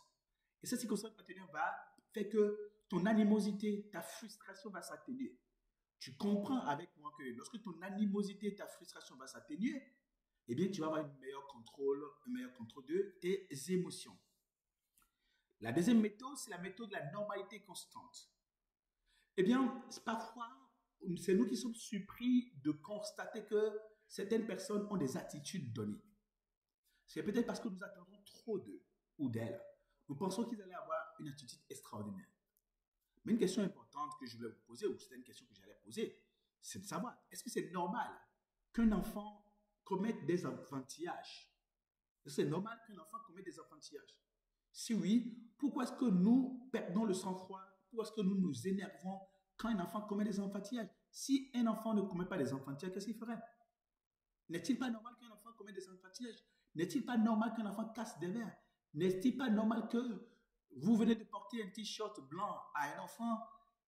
et cette circonstance atténuante va faire que ton animosité, ta frustration va s'atténuer. Tu comprends avec moi que lorsque ton animosité, ta frustration va s'atténuer, eh bien, tu vas avoir un meilleur contrôle de tes émotions. La deuxième méthode, c'est la méthode de la normalité constante. Eh bien, parfois, c'est nous qui sommes surpris de constater que certaines personnes ont des attitudes données. C'est peut-être parce que nous attendons trop d'eux ou d'elles. Nous pensons qu'ils allaient avoir une attitude extraordinaire. Mais une question importante que je voulais vous poser, ou c'était une question que j'allais poser, c'est de savoir, est-ce que c'est normal qu'un enfant commette des enfantillages? Est-ce que c'est normal qu'un enfant commette des enfantillages? Si oui, pourquoi est-ce que nous perdons le sang-froid? Pourquoi est-ce que nous nous énervons quand un enfant commet des enfantillages? Si un enfant ne commet pas des enfantillages, qu'est-ce qu'il ferait? N'est-il pas normal qu'un enfant commette des enfantillages? N'est-il pas normal qu'un enfant casse des verres? N'est-il pas normal que vous venez de porter un t-shirt blanc à un enfant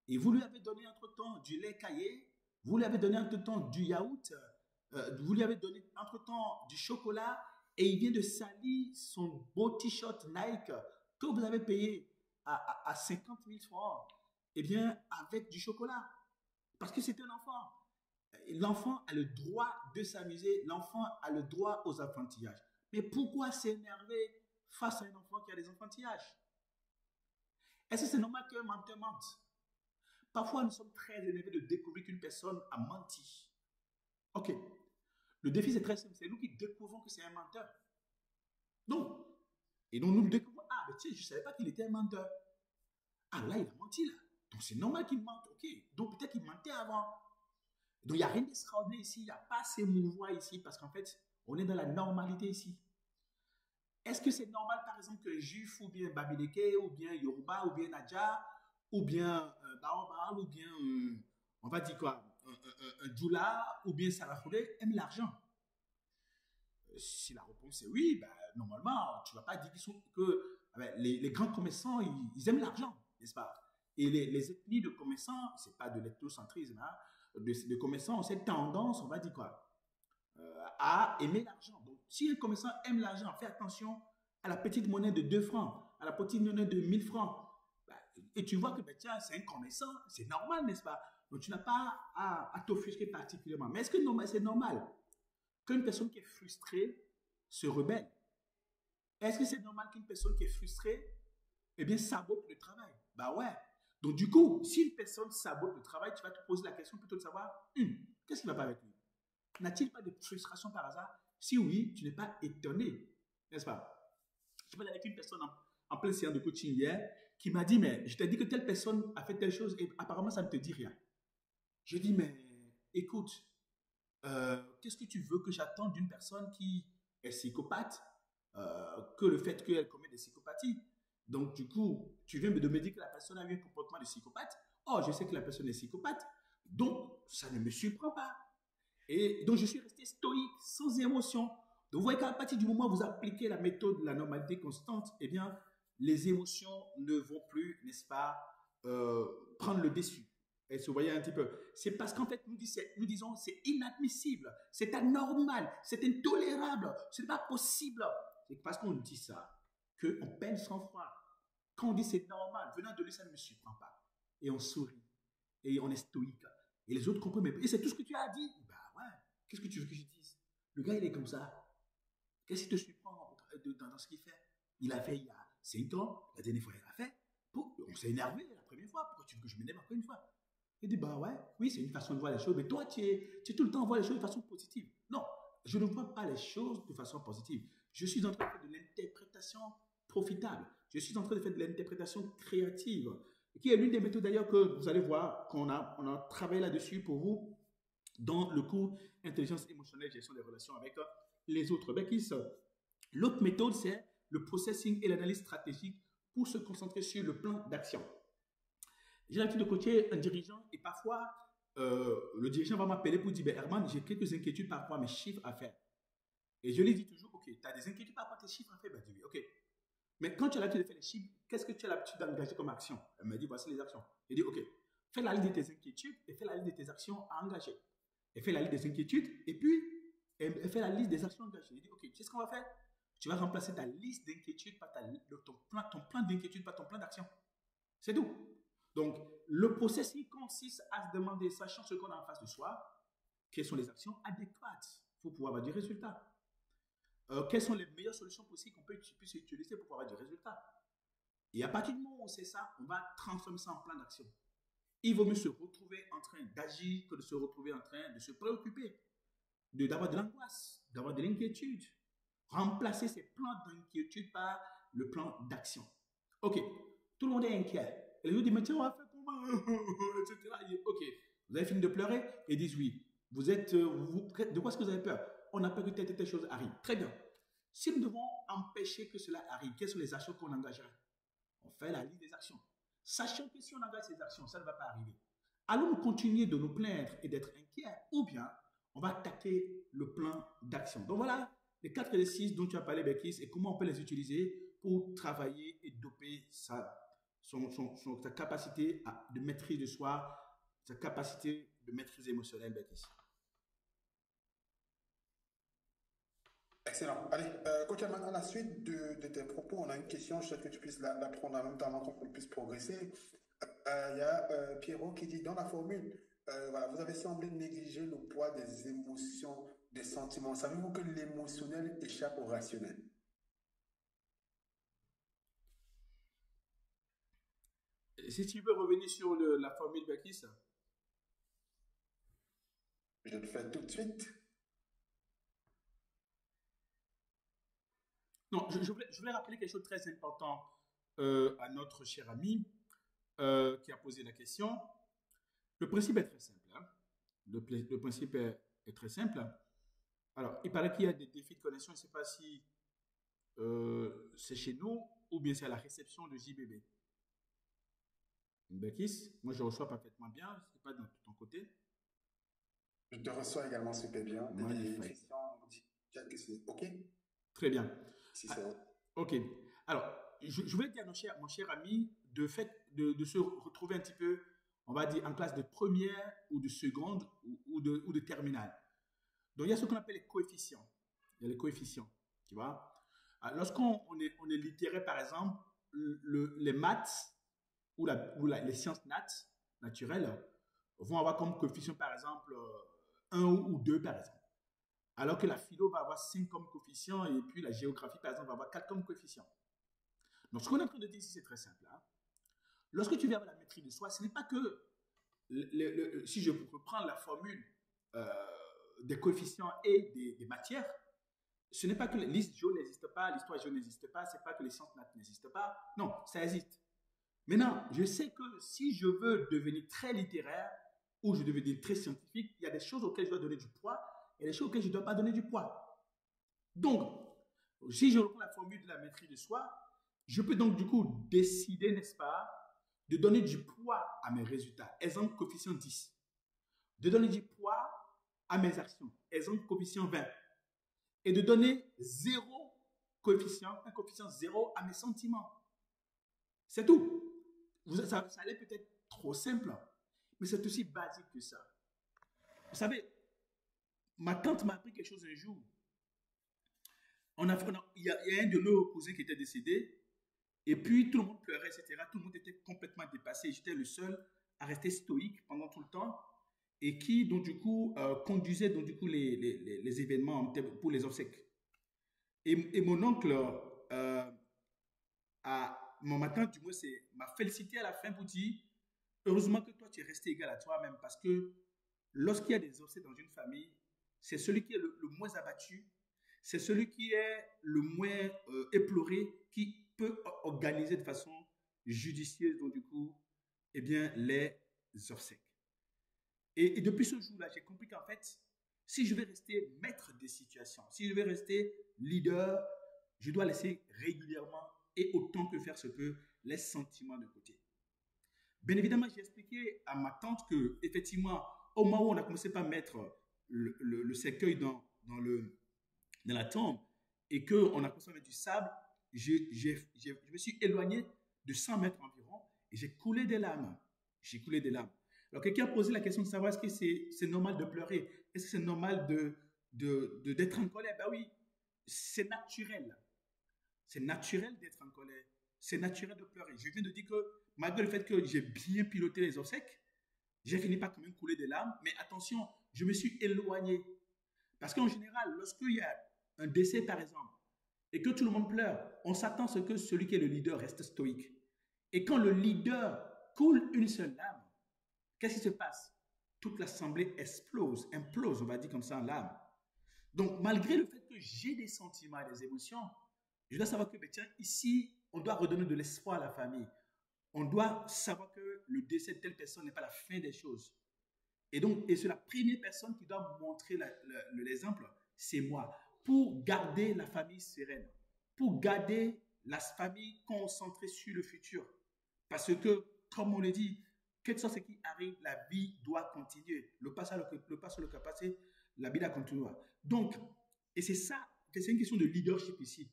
et vous lui avez donné entre-temps du lait caillé, vous lui avez donné entre-temps du yaourt, vous lui avez donné entre-temps du chocolat et il vient de salir son beau t-shirt Nike que vous avez payé à 50 000 francs, eh bien, avec du chocolat. Parce que c'est un enfant. L'enfant a le droit de s'amuser, l'enfant a le droit aux enfantillages. Mais pourquoi s'énerver face à un enfant qui a des enfantillages? Est-ce que c'est normal qu'un menteur mente? Parfois, nous sommes très énervés de découvrir qu'une personne a menti. Ok. Le défi, c'est très simple. C'est nous qui découvrons que c'est un menteur. Non. Et donc, nous découvrons, ah, mais tiens, je ne savais pas qu'il était un menteur. Ah, là, il a menti, là. Donc, c'est normal qu'il mente. Ok. Donc, peut-être qu'il mentait avant. Donc, il n'y a rien d'extraordinaire ici. Il n'y a pas à s'émouvoir ici parce qu'en fait, on est dans la normalité ici. Est-ce que c'est normal, par exemple, qu'un juif ou bien Babileke ou bien Yoruba ou bien Nadja ou bien Baobab ou bien, on va dire quoi, un Djoula ou bien Salafoulé aiment l'argent? Si la réponse est oui, ben, normalement, tu ne vas pas dire que les grands commerçants, ils aiment l'argent, n'est-ce pas? Et les ethnies de commerçants, ce n'est pas de l'ethnocentrisme, hein, de commerçants ont cette tendance, on va dire quoi, à aimer l'argent. Donc, si un commerçant aime l'argent, fais attention à la petite monnaie de 2 francs, à la petite monnaie de 1000 francs. Et tu vois que ben, tiens, c'est un commerçant, c'est normal, n'est-ce pas? Donc, tu n'as pas à t'offusquer particulièrement. Mais est-ce que c'est normal qu'une personne qui est frustrée se rebelle? Est-ce que c'est normal qu'une personne qui est frustrée, eh bien, sabote le travail? Bah ouais. Donc, du coup, si une personne sabote le travail, tu vas te poser la question plutôt de savoir, qu'est-ce qui ne va pas avec lui? N'a-t-il pas de frustration par hasard? Si oui, tu n'es pas étonné, n'est-ce pas? Je parlais avec une personne en pleine séance de coaching hier qui m'a dit, mais je t'ai dit que telle personne a fait telle chose et apparemment ça ne te dit rien. Je dis, mais écoute, qu'est-ce que tu veux que j'attende d'une personne qui est psychopathe que le fait qu'elle commet des psychopathies? Donc, du coup, tu viens de me dire que la personne a eu un comportement de psychopathe. Oh, je sais que la personne est psychopathe. Donc, ça ne me surprend pas. Et donc, je suis resté stoïque, sans émotion. Donc, vous voyez qu'à partir du moment où vous appliquez la méthode de la normalité constante, eh bien, les émotions ne vont plus, n'est-ce pas, prendre le dessus. Et vous voyez un petit peu. C'est parce qu'en fait, nous disons, c'est inadmissible, c'est anormal, c'est intolérable, ce n'est pas possible. C'est parce qu'on dit ça qu'on peine sans froid. Quand on dit c'est normal, venant de lui, ça ne me surprend pas. Et on sourit. Et on est stoïque. Et les autres comprennent. Et c'est tout ce que tu as dit. Bah ouais. Qu'est-ce que tu veux que je dise? Le gars, il est comme ça. Qu'est-ce qui te surprend dans ce qu'il fait? Il a fait il y a 5 ans. La dernière fois, il a fait. On s'est énervé la première fois. Pourquoi tu veux que je m'énerve encore une fois? Il dit, bah ouais, oui, c'est une façon de voir les choses. Mais toi, tu tout le temps voir les choses de façon positive. Non, je ne vois pas les choses de façon positive. Je suis en train de faire de l'interprétation profitable. Je suis en train de faire de l'interprétation créative, qui est l'une des méthodes d'ailleurs que vous allez voir, qu'on a travaillé là-dessus pour vous dans le cours Intelligence émotionnelle, gestion des relations avec les autres. L'autre méthode, c'est le processing et l'analyse stratégique pour se concentrer sur le plan d'action. J'ai l'habitude de coacher un dirigeant et parfois, le dirigeant va m'appeler pour dire, ben, Herman, j'ai quelques inquiétudes par rapport à mes chiffres à faire. Et je lui dis toujours, ok, tu as des inquiétudes par rapport à tes chiffres à faire? Ben, je dis, ok. Mais quand tu as l'habitude de faire les chiffres, qu'est-ce que tu as l'habitude d'engager comme action? Elle me dit, voici les actions. Je dis, ok, fais la liste de tes inquiétudes et fais la liste de tes actions à engager. Et fais la liste des inquiétudes et puis fais la liste des actions engagées. Je dis, ok, tu sais ce qu'on va faire? Tu vas remplacer ta liste d'inquiétudes par ton plan d'inquiétude par ton plan d'action. C'est tout. Donc, le processus consiste à se demander, sachant ce qu'on a en face de soi, quelles sont les actions adéquates pour pouvoir avoir du résultat. quelles sont les meilleures solutions possibles qu'on puisse utiliser pour avoir du résultat. Et à partir du moment où on sait ça, on va transformer ça en plan d'action. Il vaut mieux se retrouver en train d'agir que de se retrouver en train de se préoccuper, d'avoir de l'angoisse, d'avoir de l'inquiétude. Remplacer ces plans d'inquiétude par le plan d'action. Ok, tout le monde est inquiet. Et les autres disent, mais tiens, on va faire comment etc. Ok, vous avez fini de pleurer? Et ils disent oui. De quoi est-ce que vous avez peur? On a peur que telle chose arrive. Très bien. Si nous devons empêcher que cela arrive, quelles sont les actions qu'on engagerait? On fait la liste des actions. Sachant que si on engage ces actions, ça ne va pas arriver. Allons-nous continuer de nous plaindre et d'être inquiets, ou bien on va attaquer le plan d'action. Donc voilà les 4 exercices dont tu as parlé, Bekis, et comment on peut les utiliser pour travailler et doper sa capacité de maîtrise de soi, sa capacité de maîtrise émotionnelle, Bekis. Excellent. Allez, Coach Herman, à la suite de tes propos, on a une question, je souhaite que tu puisses la prendre en même temps qu'on puisse progresser. Il y a Pierrot qui dit, dans la formule, voilà, vous avez semblé négliger le poids des émotions, des sentiments. Savez-vous que l'émotionnel échappe au rationnel? Si tu veux revenir sur la formule Bekis. Je le fais tout de suite. Non, je voulais rappeler quelque chose de très important à notre cher ami qui a posé la question. Le principe est très simple. Hein. Le principe est très simple. Alors, il paraît qu'il y a des défis de connexion. Je ne sais pas si c'est chez nous ou bien c'est à la réception de JBB. Bekis, moi je reçois parfaitement bien. Ce n'est pas de ton côté. Je te reçois également super bien. Magnifique. Christian dit que c'est OK? Très bien. Si c'est OK. Alors, je voulais dire à mon cher ami de se retrouver un petit peu, on va dire, en classe de première ou de seconde ou de terminale. Donc, il y a ce qu'on appelle les coefficients. Il y a les coefficients, tu vois. Lorsqu'on est littéraire, par exemple, les maths ou les sciences naturelles vont avoir comme coefficient, par exemple, 1 ou 2, par exemple. Alors que la philo va avoir 5 comme coefficient et puis la géographie, par exemple, va avoir 4 comme coefficient. Donc, ce qu'on est en train de dire ici, c'est très simple. Hein. Lorsque tu viens avec la maîtrise de soi, ce n'est pas que, si je reprends la formule des coefficients et des matières, ce n'est pas que l'histoire n'existe pas, l'histoire géo n'existe pas, ce n'est pas que les sciences nat n'existent pas. Non, ça existe. Maintenant, je sais que si je veux devenir très littéraire ou je veux devenir très scientifique, il y a des choses auxquelles je dois donner du poids et des choses auxquelles je ne dois pas donner du poids. Donc, si je reprends la formule de la maîtrise de soi, je peux donc du coup décider, n'est-ce pas, de donner du poids à mes résultats. Exemple, coefficient 10. De donner du poids à mes actions. Exemple, coefficient 20. Et de donner un coefficient 0 à mes sentiments. C'est tout. Ça allait peut-être trop simple, mais c'est aussi basique que ça. Vous savez, ma tante m'a appris quelque chose un jour. Il y a un de nos cousins qui était décédé, et puis tout le monde pleurait, etc. Tout le monde était complètement dépassé. J'étais le seul à rester stoïque pendant tout le temps, et qui, donc, du coup, conduisait, donc, du coup, les événements pour les obsèques. Et mon oncle, ma tante, du moins, m'a félicité à la fin pour dire, heureusement que toi, tu es resté égal à toi-même, parce que lorsqu'il y a des obsèques dans une famille, c'est celui qui est le moins abattu, c'est celui qui est le moins éploré, qui peut organiser de façon judicieuse, donc du coup, eh bien, les obsèques. Et depuis ce jour-là, j'ai compris qu'en fait, si je vais rester maître des situations, si je vais rester leader, je dois laisser régulièrement et autant que faire se peut les sentiments de côté. Bien évidemment, j'ai expliqué à ma tante que, effectivement, au moment où on a commencé par mettre le cercueil dans la tombe et qu'on a commencé à mettre du sable, je me suis éloigné de 100 mètres environ et j'ai coulé des larmes. J'ai coulé des larmes. Alors, quelqu'un a posé la question de savoir est-ce que c'est normal de pleurer? Est-ce que c'est normal d'être en colère? Ben oui, c'est naturel. C'est naturel d'être en colère. C'est naturel de pleurer. Je viens de dire que, malgré le fait que j'ai bien piloté les obsèques, j'ai fini par quand même couler des larmes. Mais attention, je me suis éloigné. Parce qu'en général, lorsqu'il y a un décès par exemple, et que tout le monde pleure, on s'attend à ce que celui qui est le leader reste stoïque. Et quand le leader coule une seule larme, qu'est-ce qui se passe? Toute l'assemblée explose, implose, on va dire comme ça, en larmes. Donc, malgré le fait que j'ai des sentiments et des émotions, je dois savoir que, tiens, ici, on doit redonner de l'espoir à la famille. On doit savoir que le décès de telle personne n'est pas la fin des choses. Et donc, et c'est la première personne qui doit montrer l'exemple, c'est moi, pour garder la famille sereine, pour garder la famille concentrée sur le futur. Parce que, comme on le dit, quel que soit ce qui arrive, la vie doit continuer. Le passé, le passé, la vie doit continuer. Donc, et c'est ça, c'est une question de leadership ici.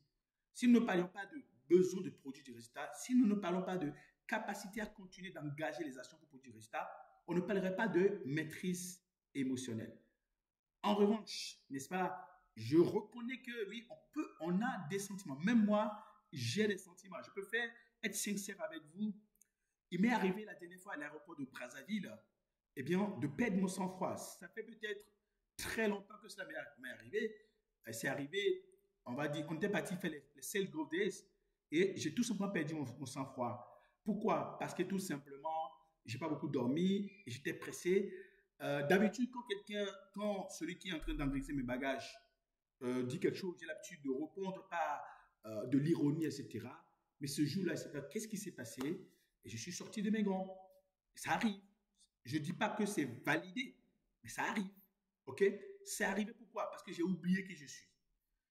Si nous ne parlons pas de besoin de produire des résultats, si nous ne parlons pas de capacité à continuer d'engager les actions pour produire des résultats, on ne parlerait pas de maîtrise émotionnelle. En revanche, n'est-ce pas, je reconnais que oui, on a des sentiments. Même moi, j'ai des sentiments. Je peux être sincère avec vous. Il m'est arrivé la dernière fois à l'aéroport de Brazzaville, eh bien, de perdre mon sang-froid. Ça fait peut-être très longtemps que cela m'est arrivé. C'est arrivé, on va dire, on était parti faire les Sales Growth Days et j'ai tout simplement perdu mon sang-froid. Pourquoi? Parce que tout simplement, j'ai pas beaucoup dormi, j'étais pressé. D'habitude, quand celui qui est en train d'enregistrer mes bagages dit quelque chose, j'ai l'habitude de répondre par de l'ironie, etc. Mais ce jour-là, qu'est-ce qui s'est passé? Et je suis sorti de mes gonds. Ça arrive. Je ne dis pas que c'est validé, mais ça arrive. OK? C'est arrivé pourquoi? Parce que j'ai oublié qui je suis.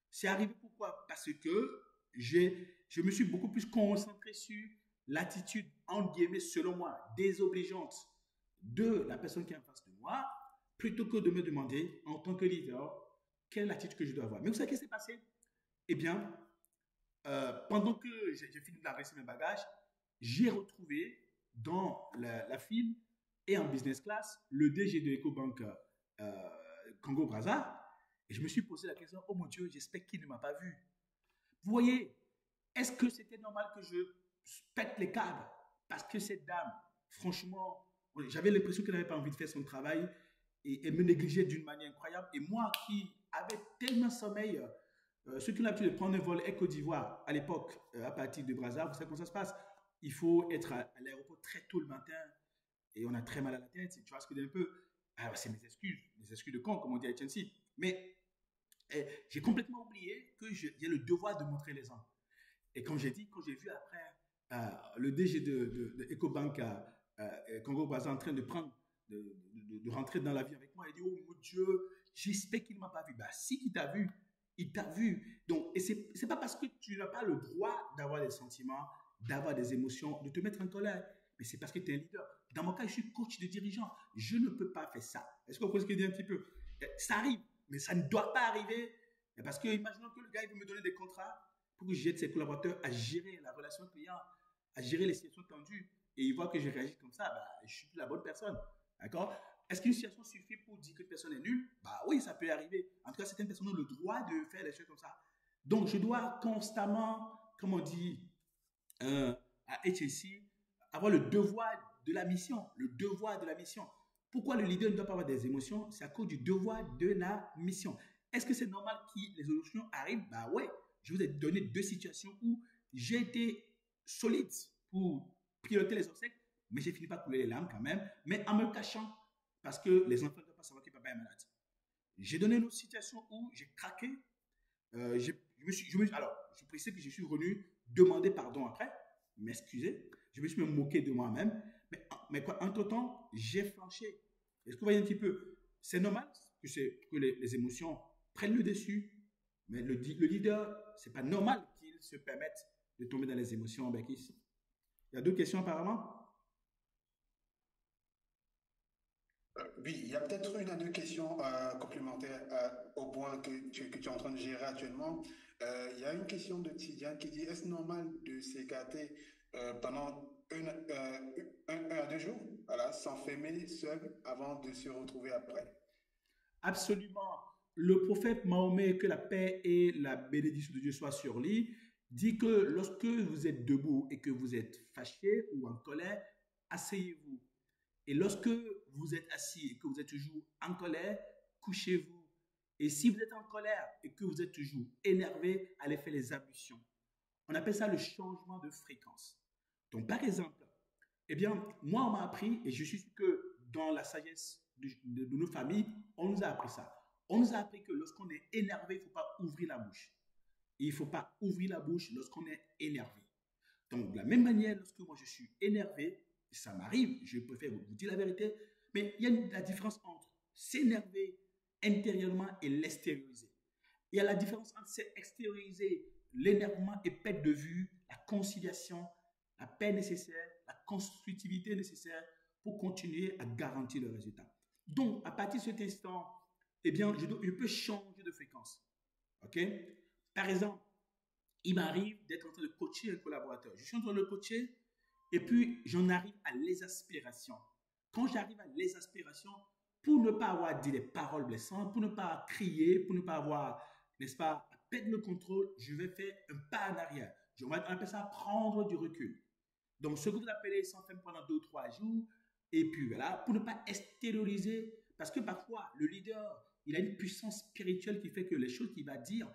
C'est arrivé pourquoi? Parce que je me suis beaucoup plus concentré sur l'attitude, entre guillemets, selon moi, désobligeante de la personne qui est en face de moi, plutôt que de me demander, en tant que leader, quelle attitude que je dois avoir. Mais vous savez ce qui s'est passé? Eh bien, pendant que j'ai fini d'enregistrer mes bagages, j'ai retrouvé dans la file et en business class le DG de EcoBank Congo-Brazza. Et je me suis posé la question, oh mon Dieu, j'espère qu'il ne m'a pas vu. Vous voyez, est-ce que c'était normal que je pète les câbles? Parce que cette dame, franchement, j'avais l'impression qu'elle n'avait pas envie de faire son travail et elle me négligeait d'une manière incroyable. Et moi qui avais tellement sommeil, ceux qui ont l'habitude de prendre un vol Air Côte d'Ivoire à l'époque, à partir de Brazza, vous savez comment ça se passe? Il faut être à l'aéroport très tôt le matin et on a très mal à la tête. Tu vois ce que je veux dire un peu? Alors, c'est mes excuses de con, comme on dit à HNC. Mais j'ai complètement oublié qu'il y a le devoir de montrer l'exemple. Et quand j'ai vu après le DG de EcoBank Congo-Brazza en train de rentrer dans l'avion avec moi, il dit, oh mon Dieu, j'espère qu'il ne m'a pas vu. Bah, si il t'a vu, il t'a vu. Donc, et c'est pas parce que tu n'as pas le droit d'avoir des sentiments, d'avoir des émotions, de te mettre en colère, mais c'est parce que tu es un leader. Dans mon cas, je suis coach de dirigeant. Je ne peux pas faire ça. Est-ce que vous comprenez ce que je dis un petit peu? Ça arrive, mais ça ne doit pas arriver. Parce que imaginons que le gars il veut me donner des contrats pour que j'aide ses collaborateurs à gérer la relation client, à gérer les situations tendues, et il voit que je réagis comme ça, bah, je suis plus la bonne personne. D'accord? Est-ce qu'une situation suffit pour dire qu'une personne est nulle? Bah oui, ça peut arriver. En tout cas, certaines personnes ont le droit de faire des choses comme ça. Donc, je dois constamment, comme on dit à HSC, avoir le devoir de la mission. Le devoir de la mission. Pourquoi le leader ne doit pas avoir des émotions? C'est à cause du devoir de la mission. Est-ce que c'est normal que les émotions arrivent? Bah ouais. Je vous ai donné 2 situations où j'ai été solide pour piloter les obstacles, mais j'ai fini par couler les larmes quand même, mais en me cachant, parce que les enfants ne doivent pas savoir que papa est malade. J'ai donné une autre situation où j'ai craqué. Alors, je précise que je suis venu demander pardon après, m'excuser. Je me suis même moqué de moi-même. Mais quoi, entre-temps, j'ai flanché. Est-ce que vous voyez un petit peu? C'est normal que les émotions prennent le dessus, mais le leader, c'est pas normal qu'il se permette de tomber dans les émotions, Bekis. Il y a d'autres questions apparemment? Oui, il y a peut-être une ou deux questions complémentaires au point que tu es en train de gérer actuellement. Il y a une question de Tidiane qui dit, est-ce normal de s'écarter pendant un à 2 jours, voilà, s'enfermer seul avant de se retrouver après? Absolument. Le prophète Mahomet, que la paix et la bénédiction de Dieu soient sur lui, dit que lorsque vous êtes debout et que vous êtes fâché ou en colère, asseyez-vous. Et lorsque vous êtes assis et que vous êtes toujours en colère, couchez-vous. Et si vous êtes en colère et que vous êtes toujours énervé, allez faire les ablutions. On appelle ça le changement de fréquence. Donc, par exemple, eh bien, moi, on m'a appris, et je suis sûr que dans la sagesse de nos familles, on nous a appris ça. On nous a appris que lorsqu'on est énervé, il ne faut pas ouvrir la bouche. Il ne faut pas ouvrir la bouche lorsqu'on est énervé. Donc, de la même manière, lorsque moi je suis énervé, ça m'arrive, je préfère vous dire la vérité, mais il y a la différence entre s'énerver intérieurement et l'extérioriser. Il y a la différence entre extérioriser l'énervement et perdre de vue la conciliation, la paix nécessaire, la constructivité nécessaire pour continuer à garantir le résultat. Donc, à partir de cet instant, eh bien, je peux changer de fréquence. OK? Par exemple, il m'arrive d'être en train de coacher un collaborateur. Je suis en train de le coacher et puis j'en arrive à l'exaspération. Quand j'arrive à l'exaspération, pour ne pas avoir dit des paroles blessantes, pour ne pas crier, pour ne pas avoir, n'est-ce pas, perdre le contrôle, je vais faire un pas en arrière. On appelle ça prendre du recul. Donc, ce que vous appelez sans faire pendant 2 ou 3 jours, et puis voilà, pour ne pas extérioriser, parce que parfois, le leader, il a une puissance spirituelle qui fait que les choses qu'il va dire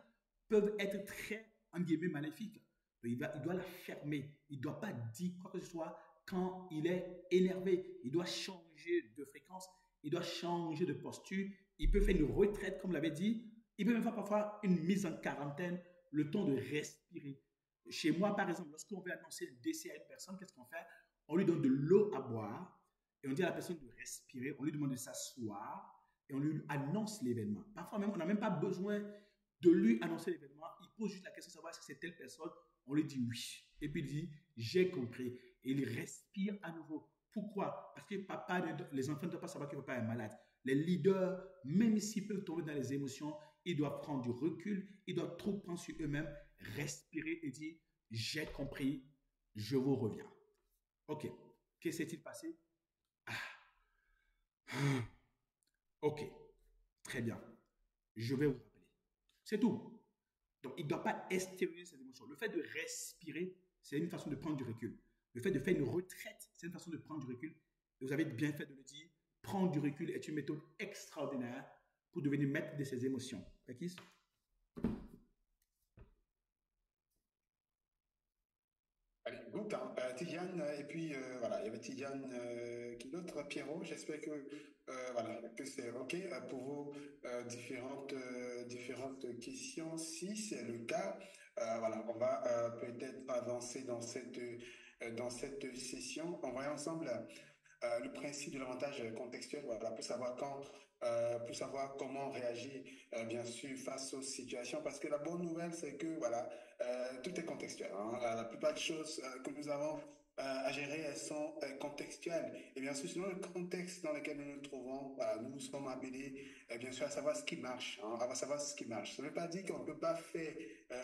peuvent être très, en guillemets, maléfiques. Il doit la fermer. Il ne doit pas dire quoi que ce soit quand il est énervé. Il doit changer de fréquence. Il doit changer de posture. Il peut faire une retraite, comme l'avait dit. Il peut même faire parfois une mise en quarantaine, le temps de respirer. Chez moi, par exemple, lorsqu'on veut annoncer un décès à une personne, qu'est-ce qu'on fait? On lui donne de l'eau à boire et on dit à la personne de respirer. On lui demande de s'asseoir et on lui annonce l'événement. Parfois même, on n'a même pas besoin de lui annoncer l'événement. Il pose juste la question de savoir si c'est telle personne. On lui dit oui. Et puis il dit, j'ai compris. Et il respire à nouveau. Pourquoi? Parce que les enfants ne doivent pas savoir que papa est malade. Les leaders, même s'ils peuvent tomber dans les émotions, ils doivent prendre du recul, ils doivent trop prendre sur eux-mêmes, respirer et dire, j'ai compris, je vous reviens. Ok, qu'est-ce qui s'est-il passé? Ok, très bien, je vais vous rappeler. C'est tout. Donc, il ne doit pas extérioriser ses émotions. Le fait de respirer, c'est une façon de prendre du recul. Le fait de faire une retraite, c'est une façon de prendre du recul. Et vous avez bien fait de le dire, prendre du recul est une méthode extraordinaire pour devenir maître de ses émotions. Bekis? Allez, donc, hein, Tidiane, et puis voilà, il y avait Tidiane, qui d'autre, Pierrot, j'espère que, voilà, que c'est OK pour vos différentes questions. Si c'est le cas, voilà, on va peut-être avancer dans cette session. On va ensemble le principe de l'avantage contextuel, voilà, pour savoir comment réagir, bien sûr, face aux situations. Parce que la bonne nouvelle, c'est que, voilà, tout est contextuel, hein. La plupart des choses que nous avons à gérer, elles sont contextuelles. Et bien sûr, selon le contexte dans lequel nous nous trouvons, voilà, nous nous sommes appelés, bien sûr, à savoir ce qui marche, hein, à savoir ce qui marche. Ça ne veut pas dire qu'on ne peut pas faire,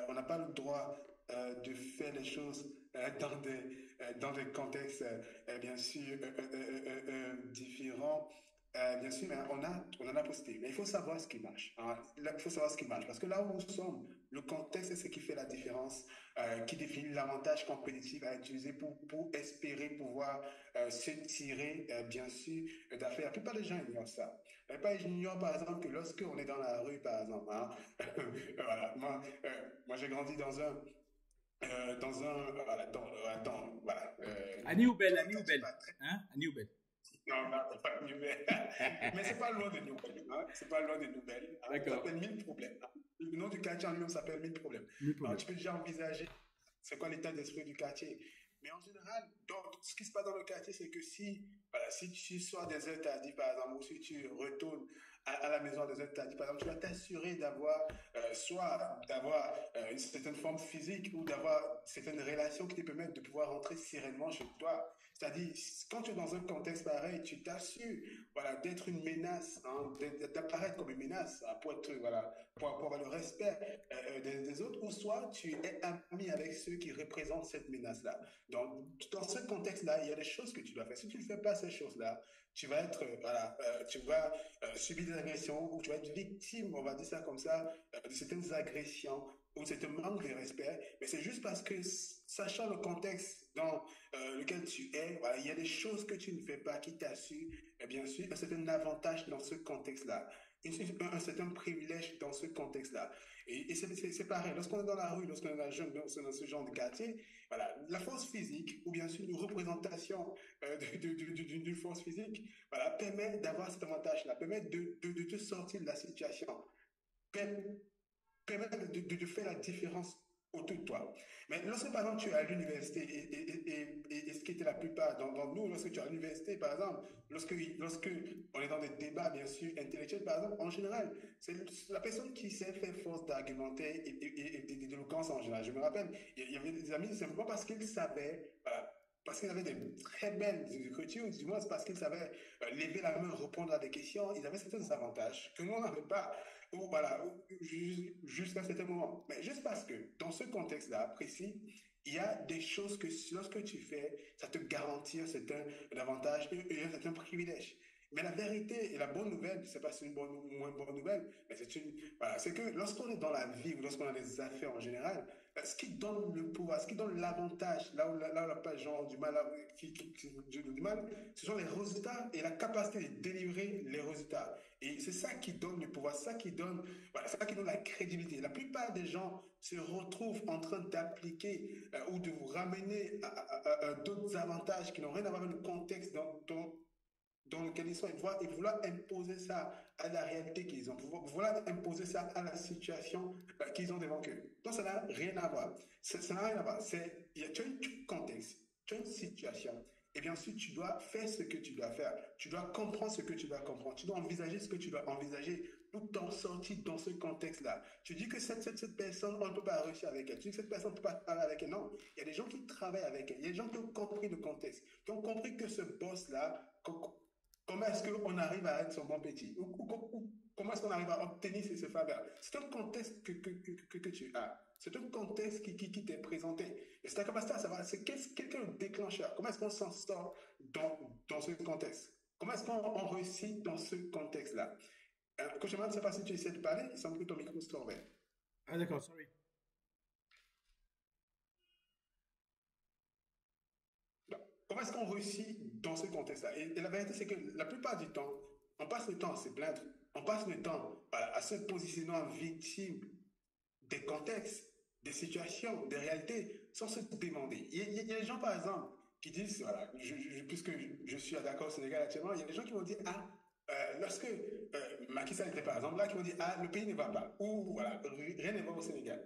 on n'a pas le droit de faire les choses dans des contextes bien sûr différents. Bien sûr, mais on a la possibilité. Mais il faut savoir ce qui marche, hein. Il faut savoir ce qui marche. Parce que là où nous sommes, le contexte, c'est ce qui fait la différence, qui définit l'avantage compétitif à utiliser pour espérer pouvoir se tirer, bien sûr, d'affaires. La plupart des gens ignorent ça. La plupart ignorent, par exemple, que lorsqu'on est dans la rue, par exemple, hein, voilà, moi j'ai grandi voilà, voilà, Annie Oubel, dans un Annie quartier Oubel. pas très. Hein? Annie Oubel. Non, non, pas de nouvelles. Mais c'est pas loin des nouvelles, hein. C'est pas loin des nouvelles, hein. Ça D'accord. s'appelle mille problèmes, hein. Le nom du quartier en lui-même s'appelle mille problèmes. Mille Alors, problèmes. tu peux déjà envisager c'est quoi l'état d'esprit du quartier. Mais en général, donc, ce qui se passe dans le quartier, c'est que voilà, si tu sors des heures tardives, par exemple, ou si tu retournes à la maison à des heures tardives, par exemple, tu vas t'assurer d'avoir, soit d'avoir une certaine forme physique ou d'avoir certaines relations qui te permettent de pouvoir rentrer sereinement chez toi. C'est-à-dire, quand tu es dans un contexte pareil, tu t'assures, voilà, d'être une menace, hein, d'apparaître comme une menace, hein, pour être, voilà, pour avoir le respect des autres, ou soit tu es ami avec ceux qui représentent cette menace-là. Donc, dans ce contexte-là, il y a des choses que tu dois faire. Si tu ne fais pas ces choses-là, tu vas être, voilà, tu vas subir des agressions ou tu vas être victime, on va dire ça comme ça, de certaines agressions ou c'est un manque de respect, mais c'est juste parce que, sachant le contexte dans lequel tu es, voilà, il y a des choses que tu ne fais pas qui t'assurent, et bien sûr, c'est un avantage dans ce contexte-là. un certain privilège dans ce contexte-là. Et c'est pareil, lorsqu'on est dans la rue, lorsqu'on est jeune, dans ce genre de quartier, voilà, la force physique, ou bien sûr une représentation d'une force physique, voilà, permet d'avoir cet avantage-là, permet de te sortir de la situation, permet de faire la différence autour de toi. Mais lorsque, par exemple, tu es à l'université, et ce qui était la plupart dans nous, lorsque tu es à l'université, par exemple, lorsque on est dans des débats, bien sûr, intellectuels, par exemple, en général, c'est la personne qui sait faire force d'argumenter et d'éloquence en général. Je me rappelle, il y avait des amis, simplement parce qu'ils savaient, parce qu'ils avaient des très belles écritures, du moins c'est parce qu'ils savaient lever la main, répondre à des questions, ils avaient certains avantages que nous n'avons pas. Ou voilà, jusqu'à un certain moment. Mais juste parce que dans ce contexte-là précis, il y a des choses que lorsque tu fais, ça te garantit un avantage et un certain privilège. Mais la vérité et la bonne nouvelle, je ne sais pas si c'est une bonne ou moins bonne nouvelle, mais voilà, c'est que lorsqu'on est dans la vie ou lorsqu'on a des affaires en général, ce qui donne le pouvoir, ce qui donne l'avantage, là où la plupart des gens ont du mal, du mal, ce sont les résultats et la capacité de délivrer les résultats. Et c'est ça qui donne le pouvoir, ça qui donne, voilà, ça qui donne la crédibilité. La plupart des gens se retrouvent en train d'appliquer ou de vous ramener à d'autres avantages qui n'ont rien à voir avec le contexte dans lequel ils sont. Ils vouloir imposer ça à la réalité qu'ils ont, vouloir imposer ça à la situation qu'ils ont devant eux. Donc ça n'a rien à voir. Ça n'a rien à voir. Tu as un contexte, tu as une situation. Et bien sûr, tu dois faire ce que tu dois faire. Tu dois comprendre ce que tu dois comprendre. Tu dois envisager ce que tu dois envisager pour t'en sortir dans ce contexte-là. Tu dis que cette personne, on ne peut pas réussir avec elle. Tu dis que cette personne ne peut pas parler avec elle. Non, il y a des gens qui travaillent avec elle. Il y a des gens qui ont compris le contexte, qui ont compris que ce boss-là, comment est-ce qu'on arrive à être son bon petit? Comment est-ce qu'on arrive à obtenir ces faveurs? C'est un contexte que tu as. C'est un contexte qui t'est présenté. Et c'est ta capacité à savoir, c'est quelqu'un de déclencheur. Comment est-ce qu'on s'en sort dans ce contexte? Comment est-ce qu'on réussit dans ce contexte-là? Coach Eman, je ne sais pas si tu essaies de parler, il semble que ton micro se ouvert. Ah, d'accord, sorry. Comment est-ce qu'on réussit dans ce contexte-là? Et la vérité, c'est que la plupart du temps, on passe le temps à se plaindre, on passe le temps à se positionner en victime des contextes, des situations, des réalités, sans se demander. Il y a des gens, par exemple, qui disent, voilà, puisque je suis d'accord au Sénégal actuellement, il y a des gens qui vont dire, ah, lorsque Macky Sall était par exemple là, qui vont dire, ah, le pays ne va pas, ou voilà, rien ne va au Sénégal.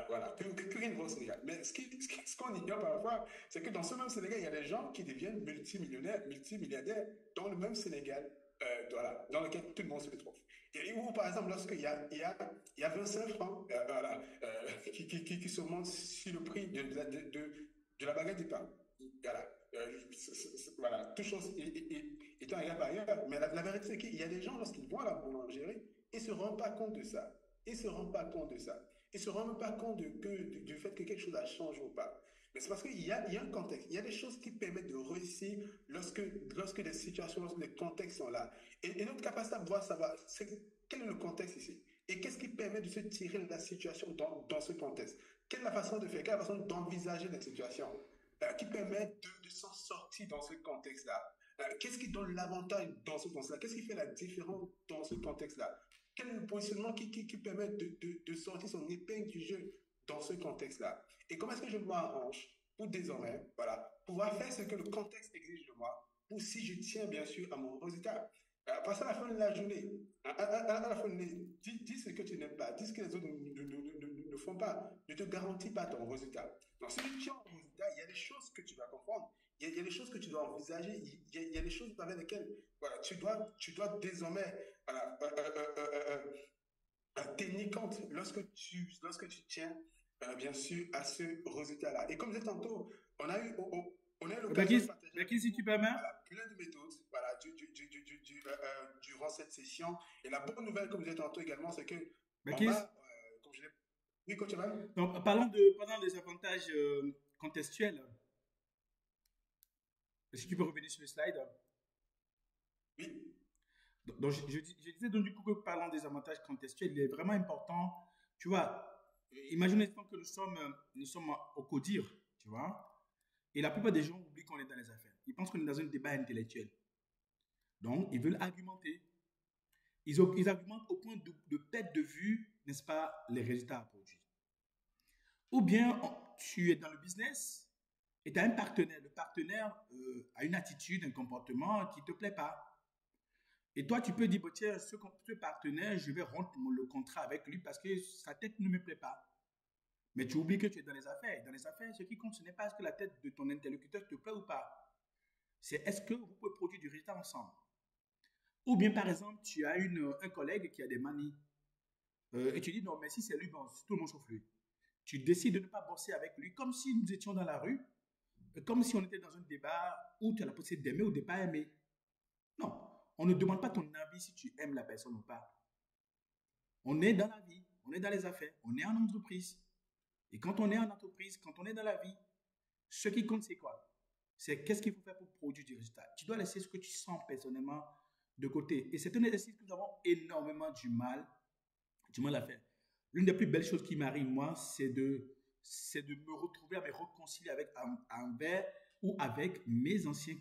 Voilà, que rien ne va au Sénégal. Mais ce qu'on ignore parfois, c'est que dans ce même Sénégal, il y a des gens qui deviennent multimillionnaires, multimilliardaires, dans le même Sénégal, voilà, dans lequel tout le monde se trouve. Ou par exemple, lorsqu'il y a 25 francs voilà, qui se montent sur le prix de la baguette du pain. Voilà. Voilà, toute chose étant égale par ailleurs. Mais la vérité, c'est qu'il y a des gens, lorsqu'ils vont à la boulangerie, ils ne se rendent pas compte de ça. Ils ne se rendent pas compte de ça. Ils ne se rendent pas compte du fait que quelque chose a changé ou pas. Mais c'est parce qu'il y a un contexte. Il y a des choses qui permettent de réussir lorsque des situations, lorsque des contextes sont là. Et notre capacité à pouvoir savoir quel est le contexte ici. Et qu'est-ce qui permet de se tirer de la situation dans ce contexte? Quelle est la façon de faire? Quelle est la façon d'envisager la situation qui permet de s'en sortir dans ce contexte-là? Qu'est-ce qui donne l'avantage dans ce contexte-là? Qu'est-ce qui fait la différence dans ce contexte-là? Quel est le positionnement qui permet de sortir son épingle du jeu dans ce contexte-là? Et comment est-ce que je m'arrange pour désormais, voilà, pouvoir faire ce que le contexte exige de moi, ou si je tiens bien sûr à mon résultat? Parce qu'à la fin de la journée, à la fin de la journée, dis ce que tu n'aimes pas, dis ce que les autres ne font pas, ne te garantit pas ton résultat. Donc, si tu tiens au résultat, il y a des choses que tu dois comprendre, il y a des choses que tu dois envisager, il y a des choses avec lesquelles voilà, tu dois désormais voilà, tenir compte lorsque tu tiens bien sûr à ce résultat-là. Et comme je disais tantôt, on a eu l'occasion de partager Si tu permets. voilà, plein de méthodes voilà, durant cette session. Et la bonne nouvelle, comme je disais tantôt également, c'est que on va, comme je l'ai... Oui, coach Evan? Donc, parlons des avantages contextuels. Est-ce que tu peux revenir sur le slide? Oui. Donc, je disais donc du coup que parlant des avantages contextuels, il est vraiment important, tu vois, imaginez que nous sommes au CODIR, tu vois, et la plupart des gens oublient qu'on est dans les affaires. Ils pensent qu'on est dans un débat intellectuel. Donc, ils veulent argumenter. Ils argumentent au point de perdre de vue, n'est-ce pas, les résultats à produire. Ou bien tu es dans le business et tu as un partenaire. Le partenaire a une attitude, un comportement qui ne te plaît pas. Et toi, tu peux dire, bah, tiens, ce partenaire, je vais rompre le contrat avec lui parce que sa tête ne me plaît pas. Mais tu oublies que tu es dans les affaires. Dans les affaires, ce qui compte, ce n'est pas est-ce que la tête de ton interlocuteur te plaît ou pas. C'est est-ce que vous pouvez produire du résultat ensemble. Ou bien, par exemple, tu as un collègue qui a des manies. Et tu dis, non, mais si c'est lui, bon, tout le monde sauf lui. Tu décides de ne pas bosser avec lui comme si nous étions dans la rue, comme si on était dans un débat où tu as la possibilité d'aimer ou de ne pas aimer. Non, on ne demande pas ton avis si tu aimes la personne ou pas. On est dans la vie, on est dans les affaires, on est en entreprise. Et quand on est en entreprise, quand on est dans la vie, ce qui compte, c'est quoi? C'est qu'est-ce qu'il faut faire pour produire du résultat. Tu dois laisser ce que tu sens personnellement de côté. Et c'est un exercice que nous avons énormément du mal à faire. L'une des plus belles choses qui m'arrive, moi, c'est de me retrouver, à me réconcilier envers ou avec mes anciens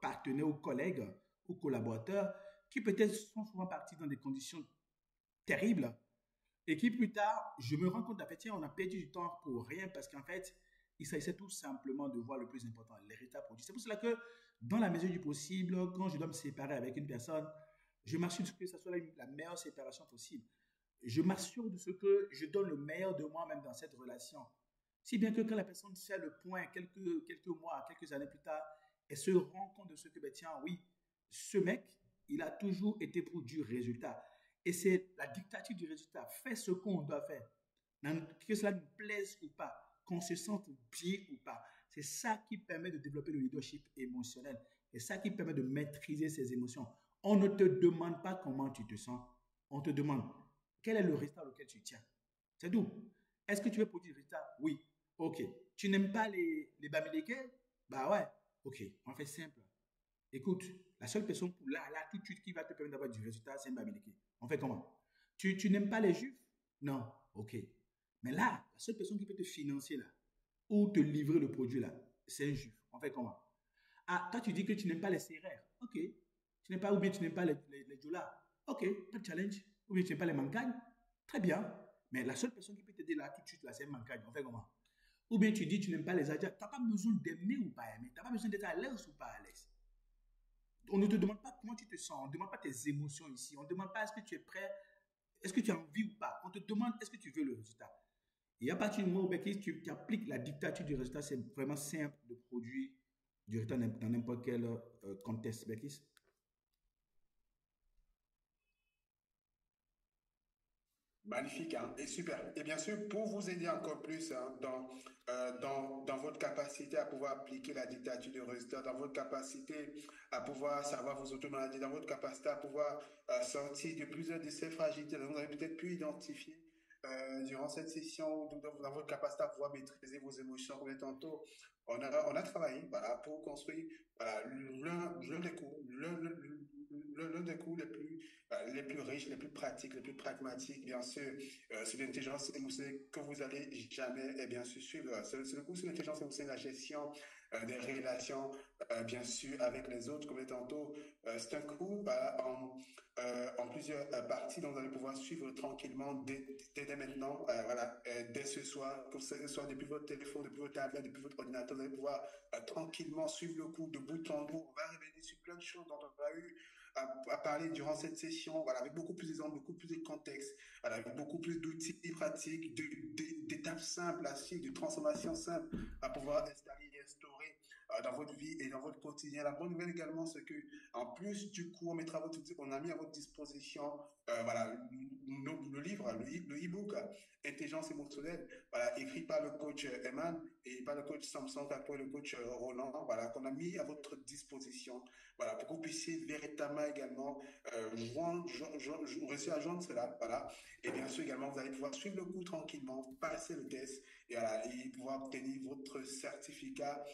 partenaires ou collègues ou collaborateurs qui peut-être sont souvent partis dans des conditions terribles et qui plus tard, je me rends compte, en fait, tiens, on a perdu du temps pour rien parce qu'en fait, il s'agissait tout simplement de voir le plus important, les résultats produits. C'est pour cela que, dans la mesure du possible, quand je dois me séparer avec une personne, je m'assure que ce soit la meilleure séparation possible. Je m'assure de ce que je donne le meilleur de moi-même dans cette relation. Si bien que quand la personne fait le point quelques mois, quelques années plus tard, elle se rend compte de ce que, ben, tiens, oui, ce mec, il a toujours été pour du résultat. Et c'est la dictature du résultat. Fais ce qu'on doit faire. Que cela nous plaise ou pas, qu'on se sente bien ou pas. C'est ça qui permet de développer le leadership émotionnel. C'est ça qui permet de maîtriser ses émotions. On ne te demande pas comment tu te sens. On te demande quel est le résultat auquel tu tiens. C'est tout. Est-ce que tu veux produire du résultat? Oui. OK. Tu n'aimes pas les bamileke? Bah ouais. OK. On fait simple. Écoute, la seule personne pour là, tout de suite, qui va te permettre d'avoir du résultat, c'est un bamileke. On fait comment? Tu n'aimes pas les juifs? Non. OK. Mais là, la seule personne qui peut te financer là, ou te livrer le produit là, c'est un juif. On fait comment? Ah, toi, tu dis que tu n'aimes pas les CRR. OK. Tu n'aimes pas, ou bien tu n'aimes pas les dollars. OK, pas de challenge. Ou bien tu n'aimes pas les mancagnes. Très bien. Mais la seule personne qui peut t'aider là tout de suite, là, c'est un mancagne. On fait comment? Ou bien tu dis tu n'aimes pas les Adias. Tu n'as pas besoin d'aimer ou pas aimer. Tu n'as pas besoin d'être à l'aise ou pas à l'aise. On ne te demande pas comment tu te sens. On ne demande pas tes émotions ici. On ne demande pas est-ce que tu es prêt, est-ce que tu as envie ou pas. On te demande est-ce que tu veux le résultat. Et à partir du moment où tu appliques la dictature du résultat, c'est vraiment simple de produire du résultat dans n'importe quel contexte, Bekis. Magnifique, hein, et super. Et bien sûr, pour vous aider encore plus hein, dans votre capacité à pouvoir appliquer la dictature du résultat, dans votre capacité à pouvoir savoir vos automatiques, dans votre capacité à pouvoir sortir de plusieurs de ces fragilités, vous avez peut-être pu identifier durant cette session, dans votre capacité à pouvoir maîtriser vos émotions, comme tantôt, on a travaillé voilà, pour construire voilà, l'un des cours, l'un des cours les plus riches, les plus pratiques, les plus pragmatiques, bien sûr, sur l'intelligence émotionnelle que vous allez jamais, et bien sûr, suivre. C'est le cours sur l'intelligence émotionnelle, la gestion des relations, bien sûr, avec les autres, comme tantôt. C'est un cours en plusieurs parties, donc vous allez pouvoir suivre tranquillement dès maintenant, voilà, dès ce soir, que ce soit depuis votre téléphone, depuis votre tablette, depuis votre ordinateur, vous allez pouvoir tranquillement suivre le cours de bout en bout. On va revenir sur plein de choses dont on a eu à parler durant cette session, voilà, avec beaucoup plus d'exemples, beaucoup plus de contexte, voilà, avec beaucoup plus d'outils pratiques, d'étapes simples à suivre, de transformations simples à pouvoir installer et instaurer dans votre vie et dans votre quotidien. La bonne nouvelle également, c'est que en plus du coup, on a mis à votre disposition voilà, le livre, le e-book Intelligence émotionnelle, voilà, écrit par le coach Eman et par le coach Samson Kapo et le coach Roland, voilà, qu'on a mis à votre disposition, voilà, pour que vous puissiez véritablement également réussir à joindre cela, voilà, et bien sûr également vous allez pouvoir suivre le cours tranquillement, passer le test et, voilà, et pouvoir obtenir votre certificat